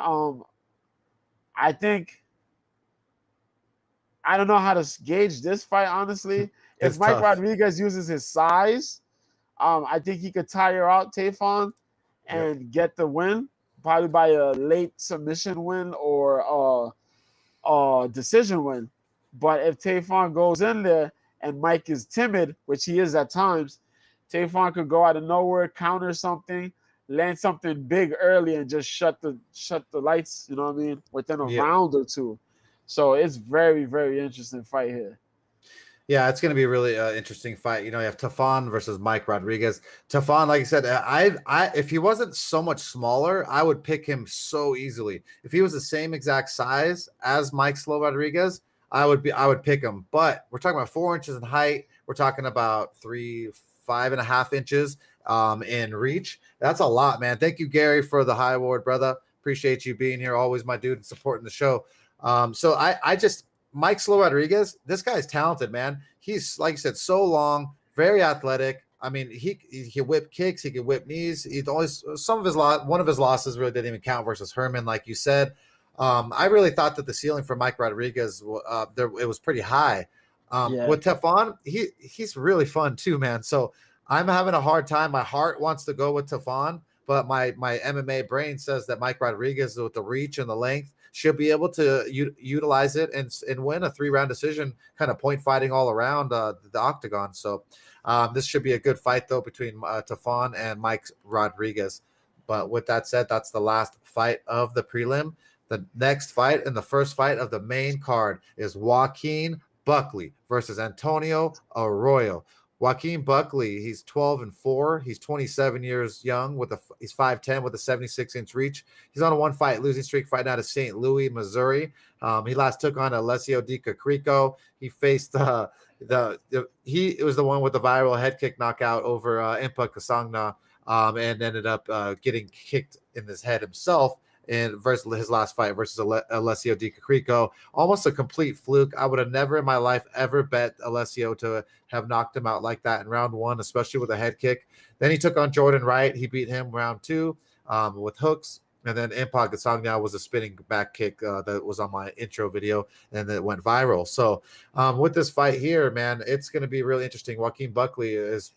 I think I don't know how to gauge this fight, honestly. If Mike Rodriguez uses his size, I think he could tire out Tayfon and get the win, probably by a late submission win or a decision win. But if Tayfon goes in there and Mike is timid, which he is at times, Tayfon could go out of nowhere, counter something, land something big early, and just shut the lights, you know what I mean, within a round or two. So it's very, very interesting fight here. Yeah, it's going to be a really interesting fight. You have Tayfon versus Mike Rodriguez. Tayfon, like I said, I if he wasn't so much smaller, I would pick him so easily. If he was the same exact size as Mike Slow Rodriguez, I would pick him. But we're talking about 4 inches in height. We're talking about 5.5 inches in reach. That's a lot, man. Thank you, Gary, for the high award, brother. Appreciate you being here. Always my dude and supporting the show. So I just Mike Slow Rodriguez, this guy's talented, man. He's, like you said, so long, very athletic. I mean, he can whip kicks, he can whip knees. He always one of his losses really didn't even count versus Herman, like you said. I really thought that the ceiling for Mike Rodriguez it was pretty high. With Tayfon, he's really fun too, man. So I'm having a hard time. My heart wants to go with Tayfon, but my MMA brain says that Mike Rodriguez, with the reach and the length, should be able to utilize it and win a 3-round decision, kind of point fighting all around the octagon. So this should be a good fight, though, between Tayfon and Mike Rodriguez. But with that said, that's the last fight of the prelim. The next fight and the first fight of the main card is Joaquin Buckley versus Antonio Arroyo. Joaquin Buckley, he's 12-4. He's 27 years young. He's 5'10" with a 76-inch reach. He's on a 1-fight losing streak, fighting out of St. Louis, Missouri. He last took on Alessio Di Cacrico. He faced he was the one with the viral head kick knockout over Impa Kasangna, and ended up getting kicked in his head himself. And versus his last fight versus Alessio Di Cacrico, almost a complete fluke. I would have never in my life ever bet Alessio to have knocked him out like that in round 1, especially with a head kick. Then he took on Jordan Wright. He beat him round 2 with hooks. And then Impact Gasagna was a spinning back kick that was on my intro video, and that went viral. So with this fight here, man, it's going to be really interesting. Joaquin Buckley is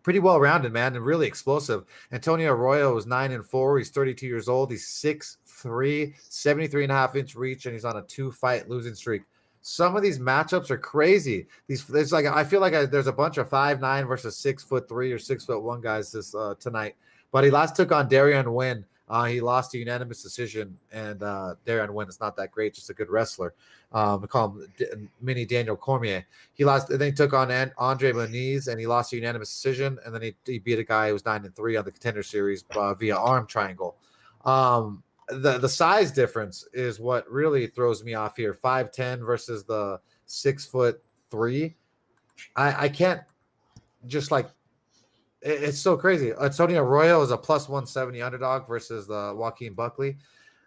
pretty well rounded, man, and really explosive. Antonio Arroyo is 9-4. He's 32 years old. He's 6'3", 73.5-inch reach, and he's on a 2-fight losing streak. Some of these matchups are crazy. There's like I feel like there's a bunch of 5'9" versus 6'3" or 6'1" guys this tonight. But he last took on Darian Wynn. He lost a unanimous decision, and Darian Wynn is not that great, just a good wrestler. We call him Mini Daniel Cormier. He lost, and then he took on Andre Muniz, and he lost a unanimous decision, and then he beat a guy who was 9-3 on the Contender Series via arm triangle. The size difference is what really throws me off here. 5'10" versus the 6'3". I can't just like. It's so crazy. Antonio Arroyo is a plus 170 underdog versus the Joaquin Buckley.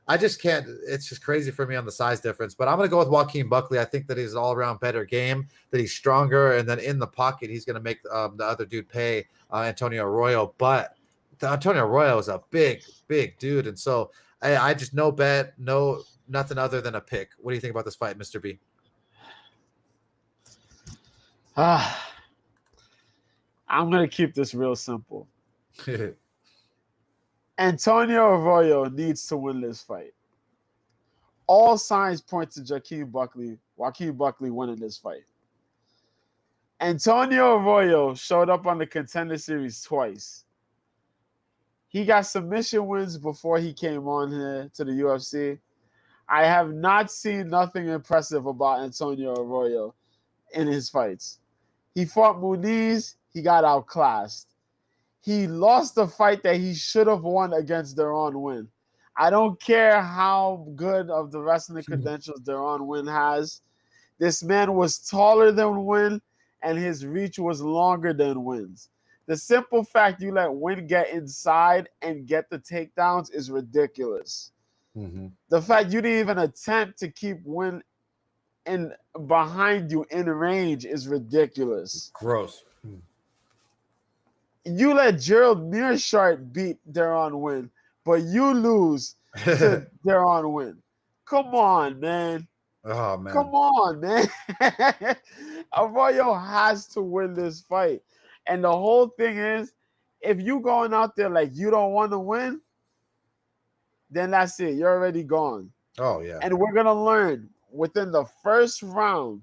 I just can't. It's just crazy for me on the size difference. But I'm going to go with Joaquin Buckley. I think that he's all around better game, that he's stronger, and then in the pocket, he's going to make the other dude pay Antonio Arroyo. But Antonio Arroyo is a big, big dude. And so I just no bet, nothing other than a pick. What do you think about this fight, Mr. B? I'm going to keep this real simple. Antonio Arroyo needs to win this fight. All signs point to Joaquin Buckley winning this fight. Antonio Arroyo showed up on the Contender Series twice. He got submission wins before he came on here to the UFC. I have not seen nothing impressive about Antonio Arroyo in his fights. He fought Muniz. He got outclassed. He lost the fight that he should have won against Deron Wynn. I don't care how good of the wrestling credentials Deron Wynn has. This man was taller than Wynn, and his reach was longer than Wynn's. The simple fact you let Wynn get inside and get the takedowns is ridiculous. Mm-hmm. The fact you didn't even attempt to keep Wynn behind you in range is ridiculous. Gross. You let Gerald Mearshart beat Deron Wynn, but you lose to Deron Wynn. Come on, man. Oh, man. Come on, man. Arroyo has to win this fight. And the whole thing is, if you going out there like you don't want to win, then that's it. You're already gone. Oh, yeah. And we're going to learn within the first round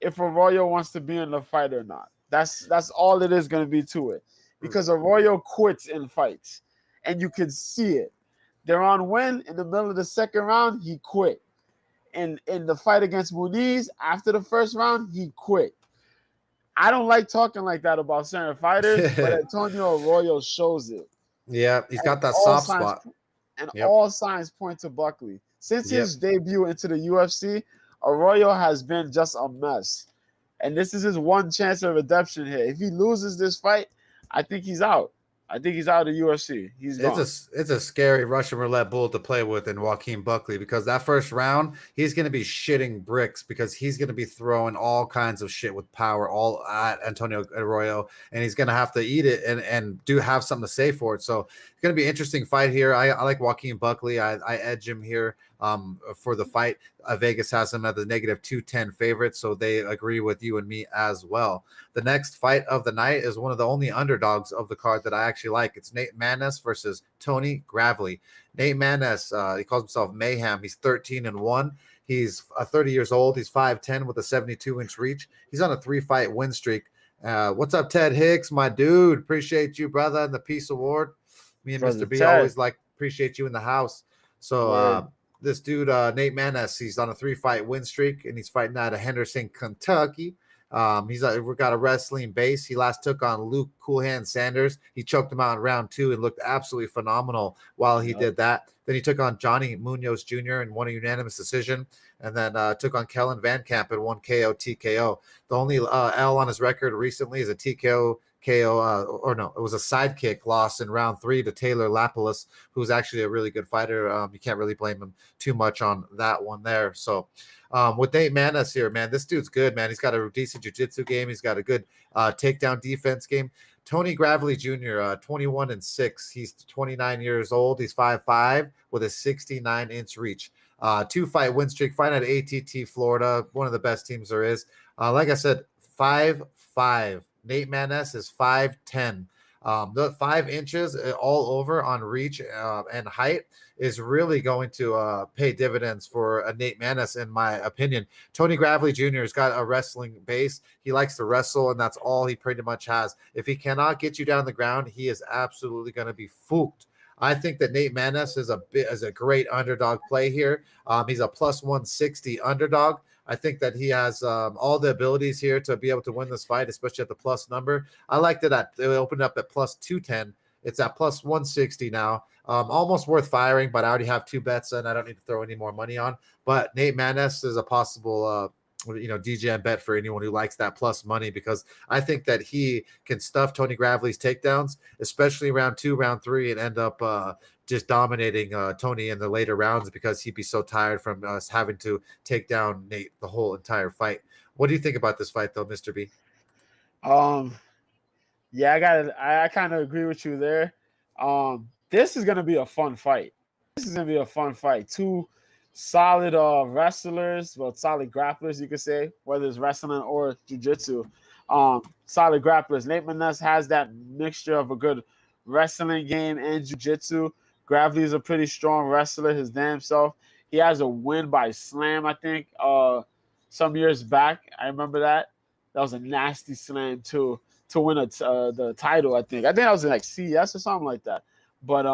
if Arroyo wants to be in the fight or not. That's all it is going to be to it. Because Arroyo quits in fights, and you can see it. Deron Wynn, in the middle of the second round, he quit. In the fight against Muniz, after the first round, he quit. I don't like talking like that about certain fighters, but Antonio Arroyo shows it. Yeah, he's got that soft spot. And all signs point to Buckley. Since his debut into the UFC, Arroyo has been just a mess. And this is his one chance of redemption here. If he loses this fight, I think he's out. I think he's out of UFC. He's gone. It's a scary Russian roulette bull to play with in Joaquin Buckley, because that first round, he's going to be shitting bricks, because he's going to be throwing all kinds of shit with power all at Antonio Arroyo, and he's going to have to eat it and have something to say for it. So it's going to be an interesting fight here. I like Joaquin Buckley. I edge him here for the fight. Vegas has him at the -210 favorite, so they agree with you and me as well. The next fight of the night is one of the only underdogs of the card that I actually like. It's Nate Maness versus Tony Gravely. Nate Maness, he calls himself Mayhem. He's 13-1. He's 30 years old. He's 5'10" with a 72-inch reach. He's on a 3-fight win streak. What's up, Ted Hicks, my dude? Appreciate you, brother, and the Peace Award. Me and Brother Mr. B Ted. always appreciate you in the house. So this dude, Nate Maness, he's on a 3-fight win streak, and he's fighting out of Henderson, Kentucky. We've got a wrestling base. He last took on Luke Cool Hand Sanders. He choked him out in round 2 and looked absolutely phenomenal while he did that. Then he took on Johnny Munoz Jr. and won a unanimous decision, and then took on Kellen Van Camp and won KO TKO. The only L on his record recently is a TKO it was a sidekick loss in round 3 to Taylor Lapalus, who's actually a really good fighter. You can't really blame him too much on that one there. So with Nate Maness here, man, this dude's good, man. He's got a decent jiu-jitsu game. He's got a good takedown defense game. Tony Gravely Jr., 21-6. He's 29 years old. He's 5'5" with a 69-inch reach. 2-fight win streak, fight at ATT Florida, one of the best teams there is. Like I said, 5'5". Nate Maness is 5'10". The 5 inches all over on reach and height is really going to pay dividends for Nate Maness, in my opinion. Tony Gravely Jr. has got a wrestling base. He likes to wrestle, and that's all he pretty much has. If he cannot get you down the ground, he is absolutely going to be fooked. I think that Nate Maness is a great underdog play here. He's a plus 160 underdog. I think that he has all the abilities here to be able to win this fight, especially at the plus number. I liked it it opened up at plus 210. It's at plus 160 now. Almost worth firing, but I already have 2 bets and I don't need to throw any more money on. But Nate Maness is a possible DGM bet for anyone who likes that plus money, because I think that he can stuff Tony Gravely's takedowns, especially round 2, round 3, and end up just dominating Tony in the later rounds, because he'd be so tired from us having to take down Nate the whole entire fight. What do you think about this fight, though, Mr. B? Yeah, I kind of agree with you there. This is gonna be a fun fight. Two solid wrestlers, well, solid grapplers, you could say, whether it's wrestling or jiu-jitsu. Solid grapplers. Nate Maness has that mixture of a good wrestling game and jiu-jitsu. Gravely is a pretty strong wrestler his damn self. He has a win by slam, I think, some years back. I remember that. That was a nasty slam too, to win the title, I think. I think that was in like CS or something like that. But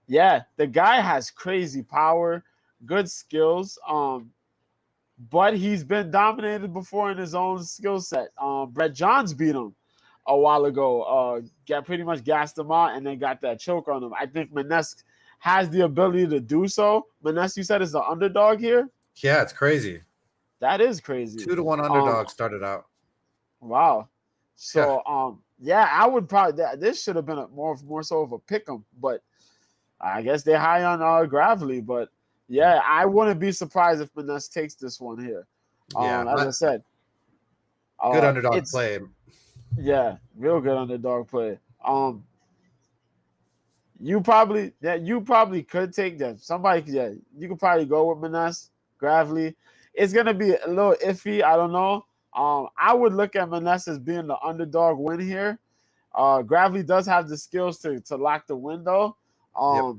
yeah, the guy has crazy power, good skills. But he's been dominated before in his own skill set. Brett Johns beat him a while ago. Got pretty much gassed him out and then got that choke on him. I think Maness has the ability to do so. Maness, you said, is the underdog here? Yeah, it's crazy. That is crazy. 2-1 underdog started out. Wow. So yeah, I would probably this should have been a more so of a pick 'em, but I guess they're high on Gravely. But yeah, I wouldn't be surprised if Maness takes this one here. Yeah, as I said, good underdog play. Yeah, real good underdog play. You probably could take that. You could probably go with Maness, Gravely. It's gonna be a little iffy. I don't know. I would look at Maness as being the underdog win here. Gravely does have the skills to lock the window. Yep.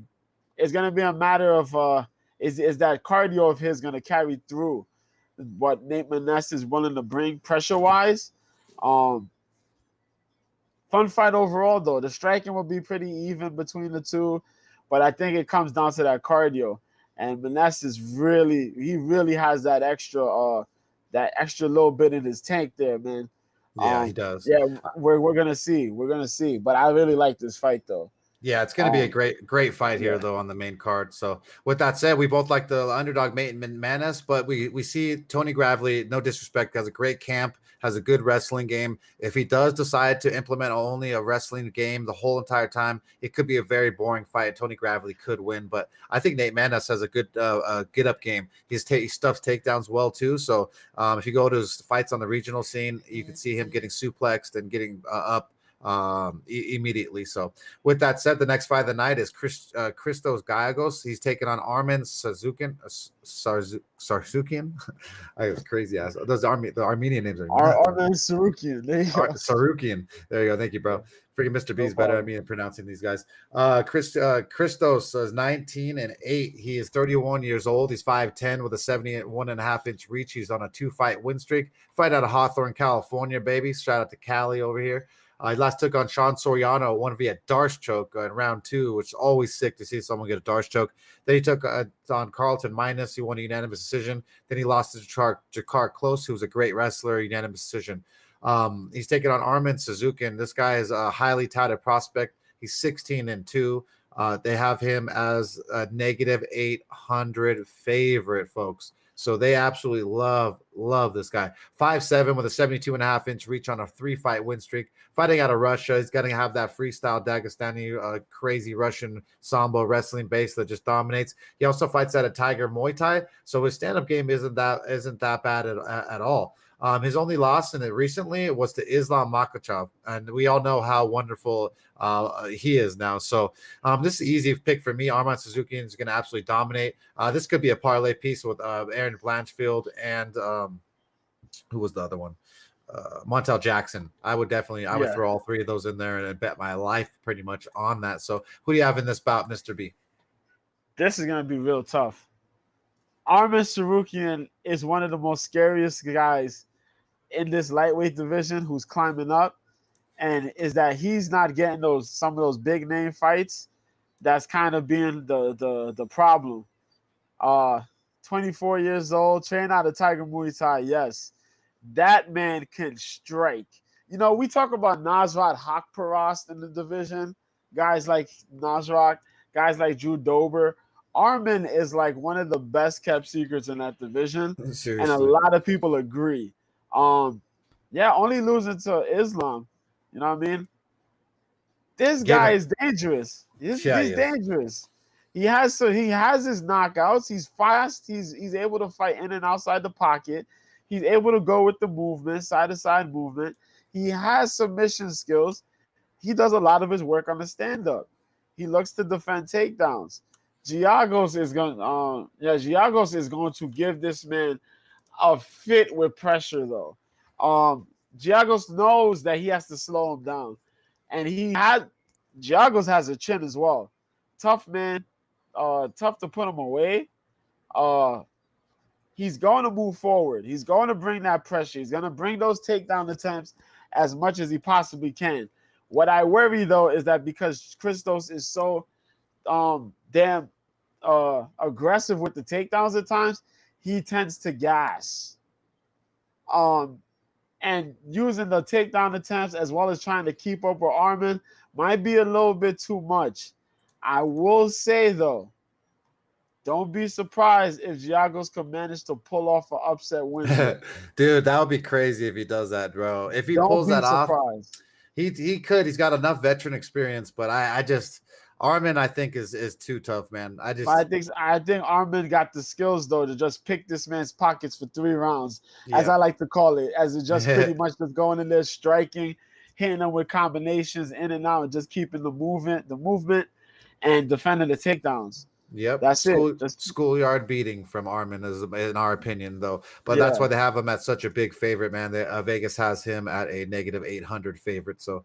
It's gonna be a matter of is that cardio of his gonna carry through what Nate Maness is willing to bring pressure wise. Fun fight overall, though. The striking will be pretty even between the two, but I think it comes down to that cardio. And Maness really has that extra little bit in his tank there, man. Yeah, he does. Yeah, we're gonna see. But I really like this fight, though. Yeah, it's going to be a great fight here, though, on the main card. So with that said, we both like the underdog Maness, but we see Tony Gravely, no disrespect, has a great camp, has a good wrestling game. If he does decide to implement only a wrestling game the whole entire time, it could be a very boring fight. Tony Gravely could win, but I think Nate Maness has a good get-up game. He stuffs takedowns well, too. So if you go to his fights on the regional scene, you can see him getting suplexed and getting up immediately. So with that said, the next fight of the night is Christos Giagos. He's taking on Arman Tsarukyan. I was crazy ass. Those the Armenian names are Arman Tsarukyan. Tsarukyan. There you go. Thank you, bro. Freaking Mr. B's better at me in pronouncing these guys. Christos is 19-8. He is 31 years old. He's 5'10" with a 71.5-inch reach. He's on a 2-fight win streak. Fight out of Hawthorne, California, baby. Shout out to Cali over here. He last took on Sean Soriano, won via Darce choke in round 2, which is always sick to see someone get a Darce choke. Then he took on Carlton Minus. He won a unanimous decision. Then he lost to Jakar Close, who was a great wrestler, unanimous decision. He's taking on Arman Tsarukyan. This guy is a highly touted prospect. He's 16-2. They have him as a -800 favorite, folks. So they absolutely love Love this guy. 5'7" with a 72.5-inch reach on a 3-fight win streak. Fighting out of Russia. He's going to have that freestyle Dagestani, crazy Russian Sambo wrestling base that just dominates. He also fights out of Tiger Muay Thai. So his stand-up game isn't that bad at all. His only loss in it recently was to Islam Makhachev, and we all know how wonderful he is now. So this is an easy pick for me. Arman Suzuki is going to absolutely dominate. This could be a parlay piece with Aaron Blanchfield and who was the other one? Montel Jackson. I would throw all three of those in there and bet my life pretty much on that. So who do you have in this bout, Mr. B? This is going to be real tough. Arman Sarukian is one of the most scariest guys in this lightweight division who's climbing up, and is that he's not getting some of those big name fights. That's kind of being the problem. 24 years old, trained out of Tiger Muay Thai. Yes, that man can strike. You know, we talk about Nasrat Haqparast in the division, guys like Nasrat, guys like Drew Dober. Arman is like one of the best kept secrets in that division. Seriously. And a lot of people agree. Only losing to Islam. You know what I mean? This guy is dangerous. He's dangerous. He has his knockouts. He's fast. He's able to fight in and outside the pocket. He's able to go with the movement, side to side movement. He has submission skills. He does a lot of his work on the stand up. He looks to defend takedowns. Giagos is going to give this man a fit with pressure, though. Giagos knows that he has to slow him down, and Giagos has a chin as well. Tough man, tough to put him away. He's going to move forward. He's going to bring that pressure. He's going to bring those takedown attempts as much as he possibly can. What I worry, though, is that because Christos is so damn aggressive with the takedowns at times, he tends to gas. And using the takedown attempts as well as trying to keep up with Arman might be a little bit too much. I will say, though, don't be surprised if Giagos could manage to pull off an upset win. Dude, that would be crazy if he does that, bro. If he pulls that off, he could. He's got enough veteran experience, but I just Arman, I think, is too tough, man. I think Arman got the skills, though, to just pick this man's pockets for 3 rounds, as I like to call it, as it just pretty much just going in there, striking, hitting them with combinations in and out, and just keeping the movement, and defending the takedowns. Yep, that's it. Just schoolyard beating from Arman, is in our opinion, though. But that's why they have him at such a big favorite, man. Vegas has him at a -800 favorite. So,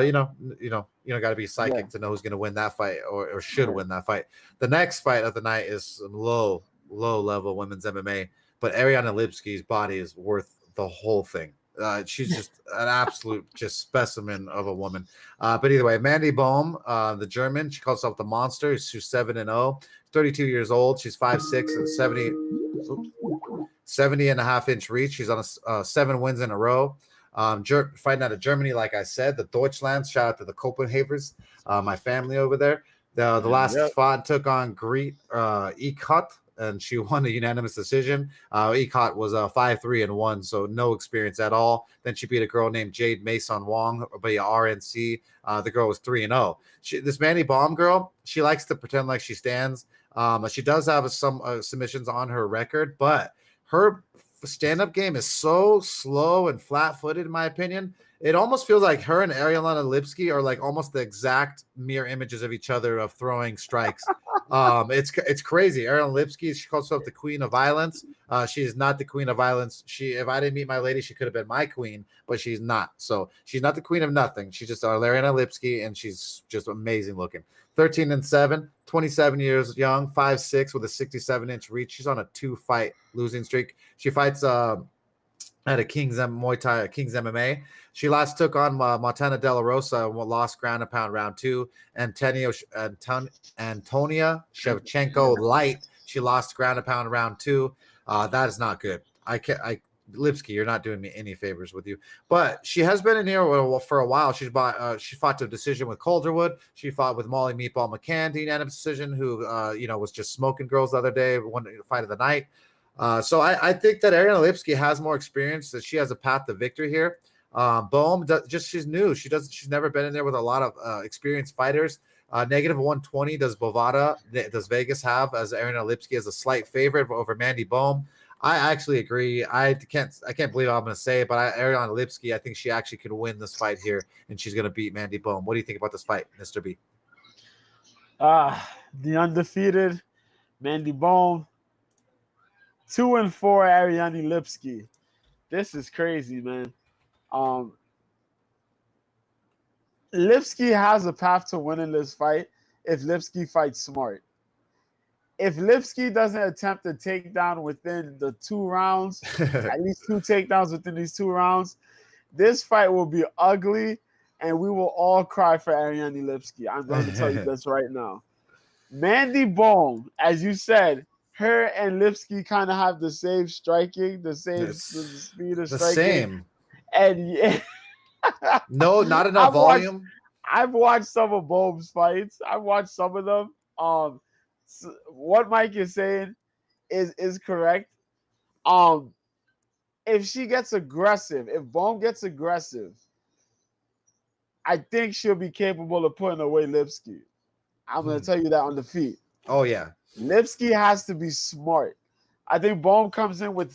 you don't got to be psychic to know who's going to win that fight or should win that fight. The next fight of the night is some low level women's MMA, but Ariane Lipski's body is worth the whole thing. She's just an absolute just specimen of a woman. But either way, Mandy Bohm, the German, she calls herself the Monster. She's 7-0, 32 years old. She's 5'6" and 70.5-inch reach. She's on 7 wins in a row. Fighting out of Germany, like I said, the Deutschlands. Shout out to the Copenhavers, my family over there. The last fight took on Greet Ekot, and she won a unanimous decision. Ekot was 5-3-1, so no experience at all. Then she beat a girl named Jade Mason Wong via RNC. The girl was 3-0. This Mandy Baum girl, she likes to pretend like she stands. She does have some submissions on her record, but her stand-up game is so slow and flat-footed, in my opinion. It almost feels like her and Ariane Lipski are like almost the exact mirror images of each other of throwing strikes. It's crazy. Ariane Lipski, she calls herself the Queen of Violence. She is not the Queen of Violence. If I didn't meet my lady, she could have been my queen, but she's not. So she's not the Queen of nothing. She's just Ariane Lipski, and she's just amazing looking. 13-7, 27 years young, 5'6" with a 67-inch reach. She's on a 2-fight losing streak. She fights at a King's Muay Thai, King's MMA. She last took on Montana De La Rosa and lost ground and pound round 2. Antonia Shevchenko light. She lost ground and pound round 2. That is not good. Lipski, you're not doing me any favors with you. But she has been in here for a while. She fought to a decision with Calderwood. She fought with Molly Meatball McCann, unanimous decision, who was just smoking girls the other day, won the fight of the night. So I think that Ariana Lipski has more experience, that she has a path to victory here. Bohm she's new. She's never been in there with a lot of experienced fighters. Negative 120 does does Vegas have as Ariana Lipski as a slight favorite over Mandy Bohm. I actually agree. I can't believe I'm going to say it, but Ariana Lipski, I think she actually could win this fight here, and she's going to beat Mandy Bohm. What do you think about this fight, Mr. B? The undefeated Mandy Bohm, 2-4 Ariane Lipski. This is crazy, man. Lipski has a path to winning this fight if Lipski fights smart. If Lipski doesn't attempt a takedown within the 2 rounds, at least 2 takedowns within these 2 rounds, this fight will be ugly, and we will all cry for Ariane Lipski. I'm going to tell you this right now. Mandy Bohm, as you said, her and Lipski kind of have the same striking, the same speed of striking. The same. And yeah. No, not enough volume. I've watched some of Bohm's fights. I've watched some of them. So what Mike is saying is correct. If she gets aggressive, if Bohm gets aggressive, I think she'll be capable of putting away Lipski. I'm going to tell you that on the feet. Oh, yeah. Lipski has to be smart. I think Bohm comes in with a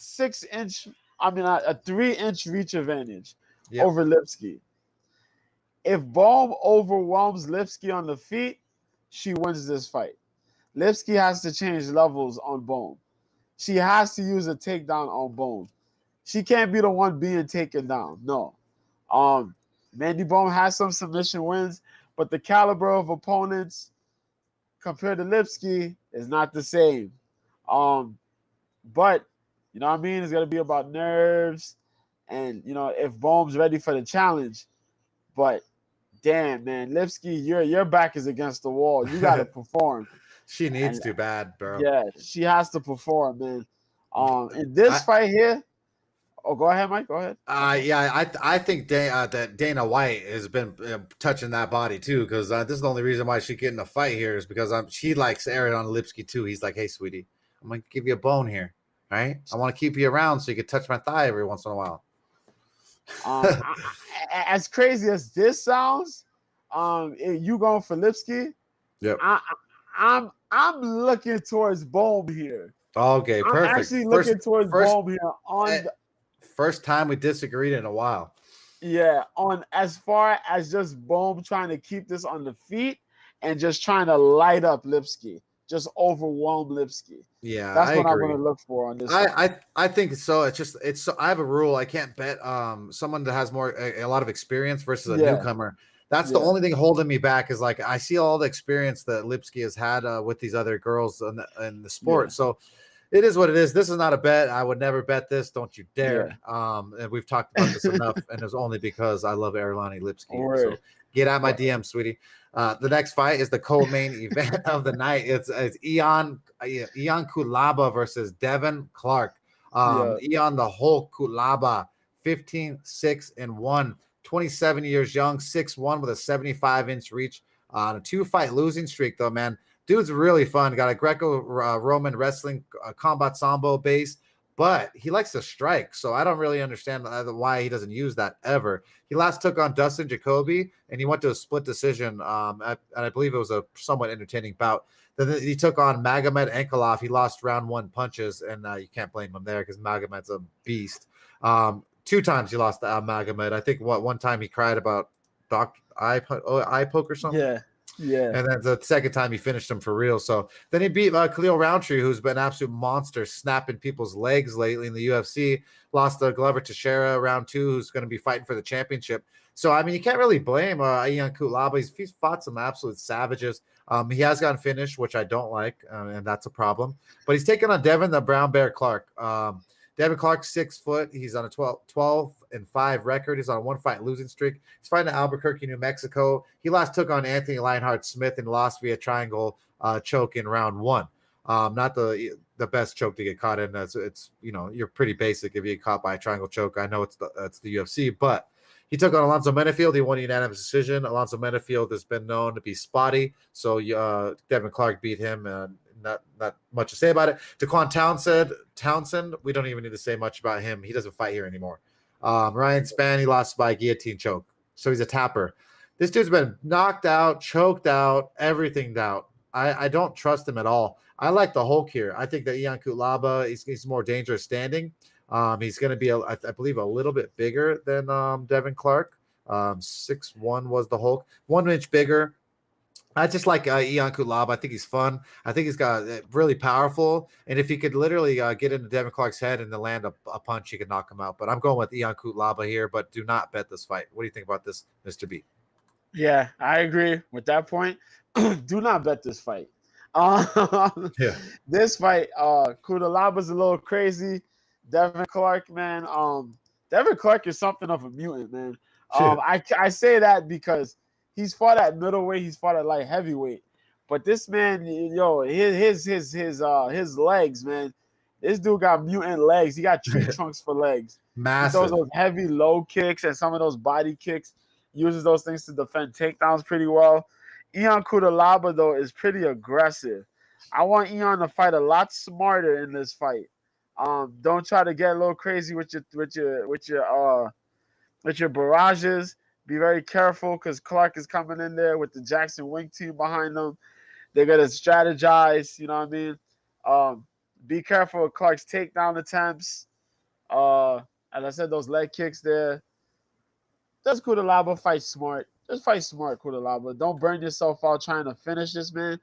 3-inch reach advantage over Lipski. If Bohm overwhelms Lipski on the feet, she wins this fight. Lipski has to change levels on Bohm. She has to use a takedown on Bohm. She can't be the one being taken down. No. Mandy Bohm has some submission wins, but the caliber of opponents compared to Lipski is not the same. But, you know what I mean? It's going to be about nerves and, you know, if Bohm's ready for the challenge. But, damn, man, Lipski, your back is against the wall. You got to perform. She needs to bad, bro. Yeah, she has to perform, man. In this fight here, go ahead, Mike. Go ahead. I think that Dana White has been touching that body too, because this is the only reason why she getting a fight here is because she likes Ariane Lipski too. He's like, hey, sweetie, I'm gonna give you a bone here, right? I want to keep you around so you can touch my thigh every once in a while. As crazy as this sounds, you going for Lipski? Yep. I'm looking towards Bohm here. Okay, perfect. I'm actually looking towards Bohm here first time we disagreed in a while. Yeah, on as far as just Bohm trying to keep this on the feet and just trying to light up Lipski, just overwhelm Lipski. Yeah, that's what I'm going to look for on this. I think so. It's I have a rule. I can't bet someone that has a lot of experience versus a newcomer. That's the only thing holding me back is like I see all the experience that Lipski has had with these other girls in the sport. Yeah. So it is what it is. This is not a bet. I would never bet this. Don't you dare. Yeah. And we've talked about this enough, and it's only because I love Ariane Lipski. So get out my DM, sweetie. The next fight is the co-main event of the night. It's Ion Cutelaba versus Devin Clark. Ion the Hulk Cutelaba, 15-6-1. 27 years young, 6'1" with a 75-inch reach on a 2-fight losing streak, though, man. Dude's really fun. Got a Greco-Roman wrestling combat sambo base, but he likes to strike, so I don't really understand why he doesn't use that ever. He last took on Dustin Jacoby, and he went to a split decision, and I believe it was a somewhat entertaining bout. Then he took on Magomed Ankalaev. He lost round 1 punches, and you can't blame him there because Magomed's a beast. 2 times he lost to Magomed. I think one time he cried about eye poke or something. Yeah. And then the second time he finished him for real. So then he beat Khalil Roundtree, who's been an absolute monster, snapping people's legs lately in the UFC. Lost to Glover Teixeira round 2, who's going to be fighting for the championship. So I mean, you can't really blame Ion Cutelaba. He's fought some absolute savages. He has gotten finished, which I don't like, and that's a problem. But he's taken on Devin the Brown Bear Clark. Devin Clark, 6 foot. He's on a 12-5 record. He's on a 1-fight losing streak. He's fighting in Albuquerque, New Mexico. He last took on Anthony Lionheart Smith and lost via triangle choke in round 1. Not the best choke to get caught in. It's you're pretty basic if you get caught by a triangle choke. I know it's the UFC, but he took on Alonzo Menafield. He won a unanimous decision. Alonzo Menafield has been known to be spotty, so Devin Clark beat him not much to say about it. Daquan Townsend, we don't even need to say much about him. He doesn't fight here anymore. Ryan Spann, he lost by guillotine choke, so he's a tapper. This dude's been knocked out, choked out, everything out. I don't trust him at all. I like the Hulk here. I think that Ian Kutlaba, he's more dangerous standing. He's going to be, I believe, a little bit bigger than Devin Clark. 6'1" was the Hulk, 1 inch bigger. I just like Ian Kutlaba. I think he's fun. I think he's got really powerful. And if he could literally get into Devin Clark's head and then land a punch, he could knock him out. But I'm going with Ian Kutlaba here, but do not bet this fight. What do you think about this, Mr. B? Yeah, I agree with that point. Do not bet this fight. Yeah. This fight, Kutalaba's a little crazy. Devin Clark, man. Devin Clark is something of a mutant, man. I say that because he's fought at middleweight, he's fought at light heavyweight. But this man, his legs, man. This dude got mutant legs. He got tree trunks for legs. Massive. He throws those heavy low kicks and some of those body kicks. Uses those things to defend takedowns pretty well. Ian Kutalaba, though, is pretty aggressive. I want Ian to fight a lot smarter in this fight. Don't try to get a little crazy with your barrages. Be very careful because Clark is coming in there with the Jackson Wing team behind them. They're gonna strategize. You know what I mean? Be careful of Clark's takedown attempts. As I said, those leg kicks there. Just Kutalaba fight smart. Just fight smart, Kutalaba. Don't burn yourself out trying to finish this, man.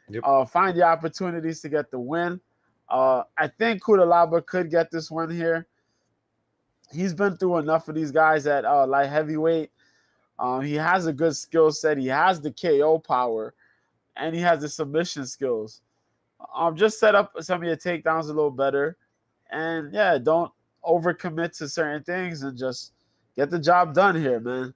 Yep. Find the opportunities to get the win. I think Kutalaba could get this win here. He's been through enough of these guys at light heavyweight. He has a good skill set. He has the KO power, and he has the submission skills. Just set up some of your takedowns a little better, and yeah, don't overcommit to certain things and just get the job done here, man.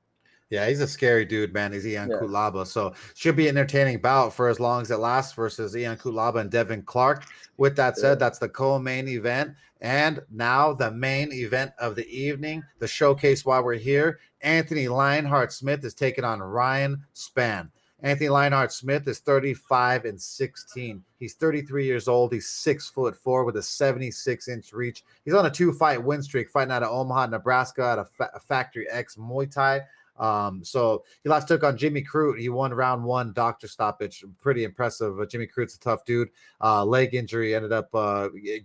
Yeah, he's a scary dude, man. He's Ian Kutlaba. So should be an entertaining bout for as long as it lasts versus Ian Kutlaba and Devin Clark. With that said, that's the co-main event. And now the main event of the evening, the showcase while we're here. Anthony Lionheart Smith is taking on Ryan Spann. Anthony Lionheart Smith is 35-16. He's 33 years old. He's 6'4" with a 76-inch reach. He's on a 2-fight win streak, fighting out of Omaha, Nebraska, at a Factory X Muay Thai. So he last took on Jimmy Crute. He won round 1, doctor stoppage. Pretty impressive. Jimmy Crute's a tough dude. Leg injury ended up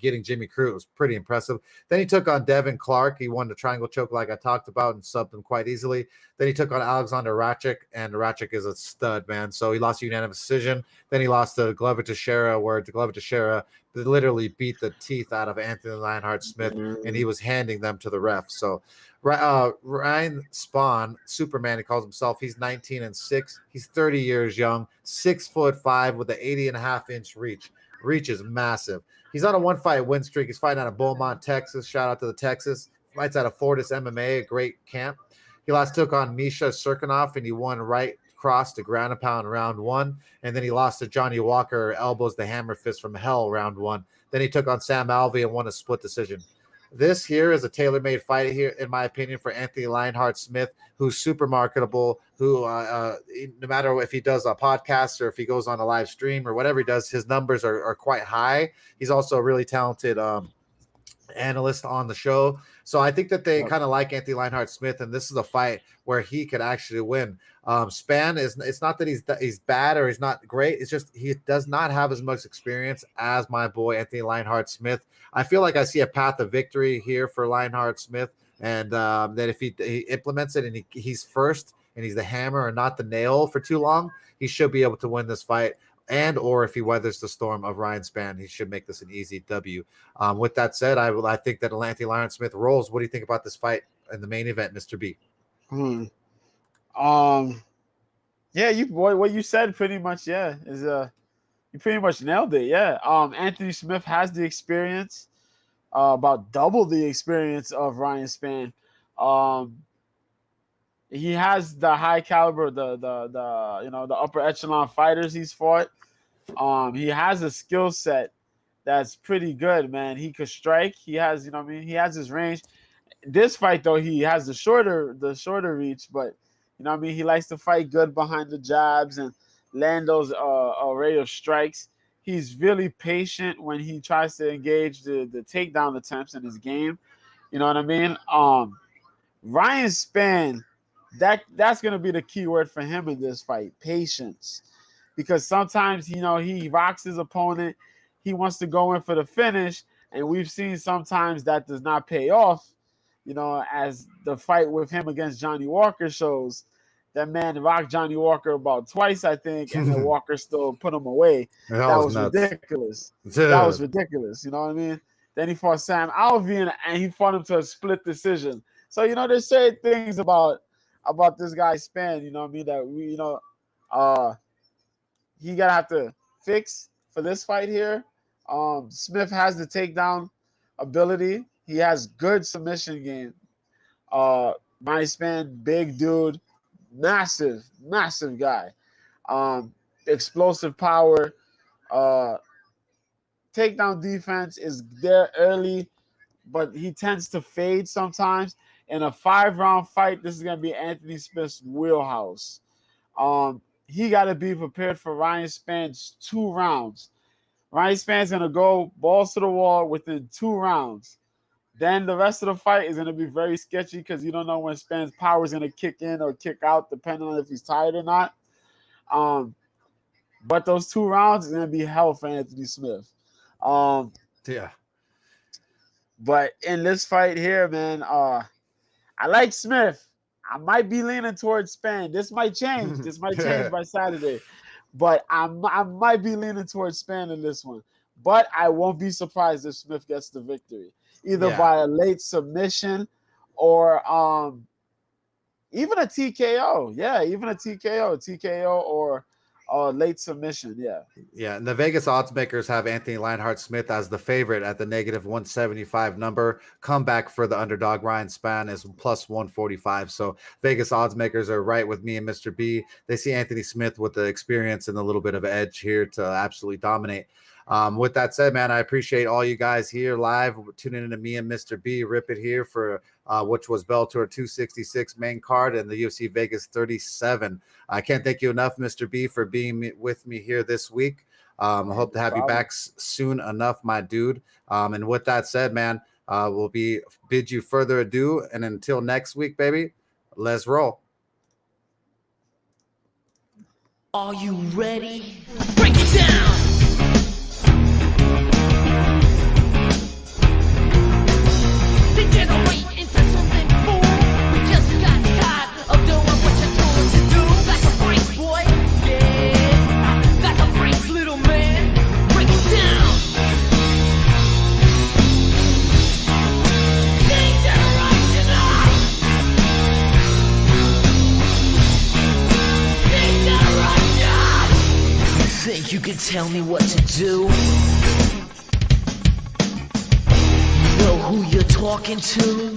getting Jimmy Crute. It was pretty impressive. Then he took on Devin Clark. He won the triangle choke like I talked about and subbed him quite easily. Then he took on Alexander Rakic, and Rakic is a stud, man. So he lost a unanimous decision. Then he lost to Glover Teixeira, where Glover Teixeira literally beat the teeth out of Anthony Lionheart Smith, and he was handing them to the ref. So Ryan Spann, Superman, he calls himself. He's 19-6. He's 30 years young, 6'5" with an 80.5-inch reach. Reach is massive. He's on a 1-fight win streak. He's fighting out of Beaumont, Texas. Shout out to the Texas. Fights out of Fortis MMA, a great camp. He last took on Misha Serkinov, and he won right cross to ground and pound round 1. And then he lost to Johnny Walker, elbows the hammer fist from hell round 1. Then he took on Sam Alvey and won a split decision. This here is a tailor-made fight here, in my opinion, for Anthony Lionheart Smith, who's super marketable, who no matter if he does a podcast or if he goes on a live stream or whatever he does, his numbers are quite high. He's also a really talented analyst on the show. So I think that they kind of like Anthony Lionheart Smith, and this is a fight where he could actually win. Spann it's not that he's bad or he's not great. It's just he does not have as much experience as my boy Anthony Lionheart Smith. I feel like I see a path of victory here for Lionheart Smith, and that if he implements it and he's first and he's the hammer and not the nail for too long, he should be able to win this fight. And or if he weathers the storm of Ryan Spann, he should make this an easy W. With that said, I think that Anthony Lionheart Smith rolls. What do you think about this fight in the main event, Mr. B? Yeah, what you said pretty much, is you pretty much nailed it. Yeah. Anthony Smith has the experience, about double the experience of Ryan Spann. He has the high caliber, the upper echelon fighters he's fought. He has a skill set that's pretty good, man. He could strike. He has, he has his range. This fight though, he has the shorter reach, but he likes to fight good behind the jabs and land those array of strikes. he's really patient when he tries to engage the takedown attempts in his game. You know what I mean? Ryan Spann, that's going to be the key word for him in this fight, patience. Because sometimes, he rocks his opponent. He wants to go in for the finish, and we've seen sometimes that does not pay off. As the fight with him against Johnny Walker shows, that man rocked Johnny Walker about twice, I think, and then Walker still put him away. That was ridiculous. That was ridiculous. You know what I mean? Then he fought Sam Alvey, and he fought him to a split decision. So, there's certain things about this guy Spann, you know what I mean, that he gotta have to fix for this fight here. Smith has the takedown ability. He has good submission game. Ryan Spann, big dude, massive guy. Explosive power. Takedown defense is there early, but he tends to fade sometimes. In a 5-round fight, this is going to be Anthony Smith's wheelhouse. He got to be prepared for Ryan Spann's 2 rounds. Ryan Spann's going to go balls to the wall within 2 rounds. Then the rest of the fight is going to be very sketchy because you don't know when Spann's power is going to kick in or kick out, depending on if he's tired or not. But those 2 rounds is going to be hell for Anthony Smith. Yeah. But in this fight here, man, I like Smith. I might be leaning towards Spann. This might change. This might change by Saturday. But I might be leaning towards Spann in this one. But I won't be surprised if Smith gets the victory, either by a late submission or even a TKO. Yeah, even a TKO or late submission. Yeah. And the Vegas odds makers have Anthony Lionheart Smith as the favorite at the -175 number. Comeback for the underdog Ryan Spann is +145. So Vegas odds makers are right with me and Mr. B. They see Anthony Smith with the experience and a little bit of edge here to absolutely dominate. With that said, man, I appreciate all you guys here live tuning in to me and Mr. B. Rip It here for which was Bellator 266 main card and the UFC Vegas 37. I can't thank you enough, Mr. B, for being with me here this week. I hope to have you back soon enough, my dude. And with that said, man, we'll bid you further ado. And until next week, baby, let's roll. Are you ready? Break it down! Degenerate into something cool. We just got tired of doing what you told us to do. That's a break, boy. Yeah, that's a break, little man. Break it down. Degeneration. Degeneration. Think you can tell me what to do? Know who you're talking to?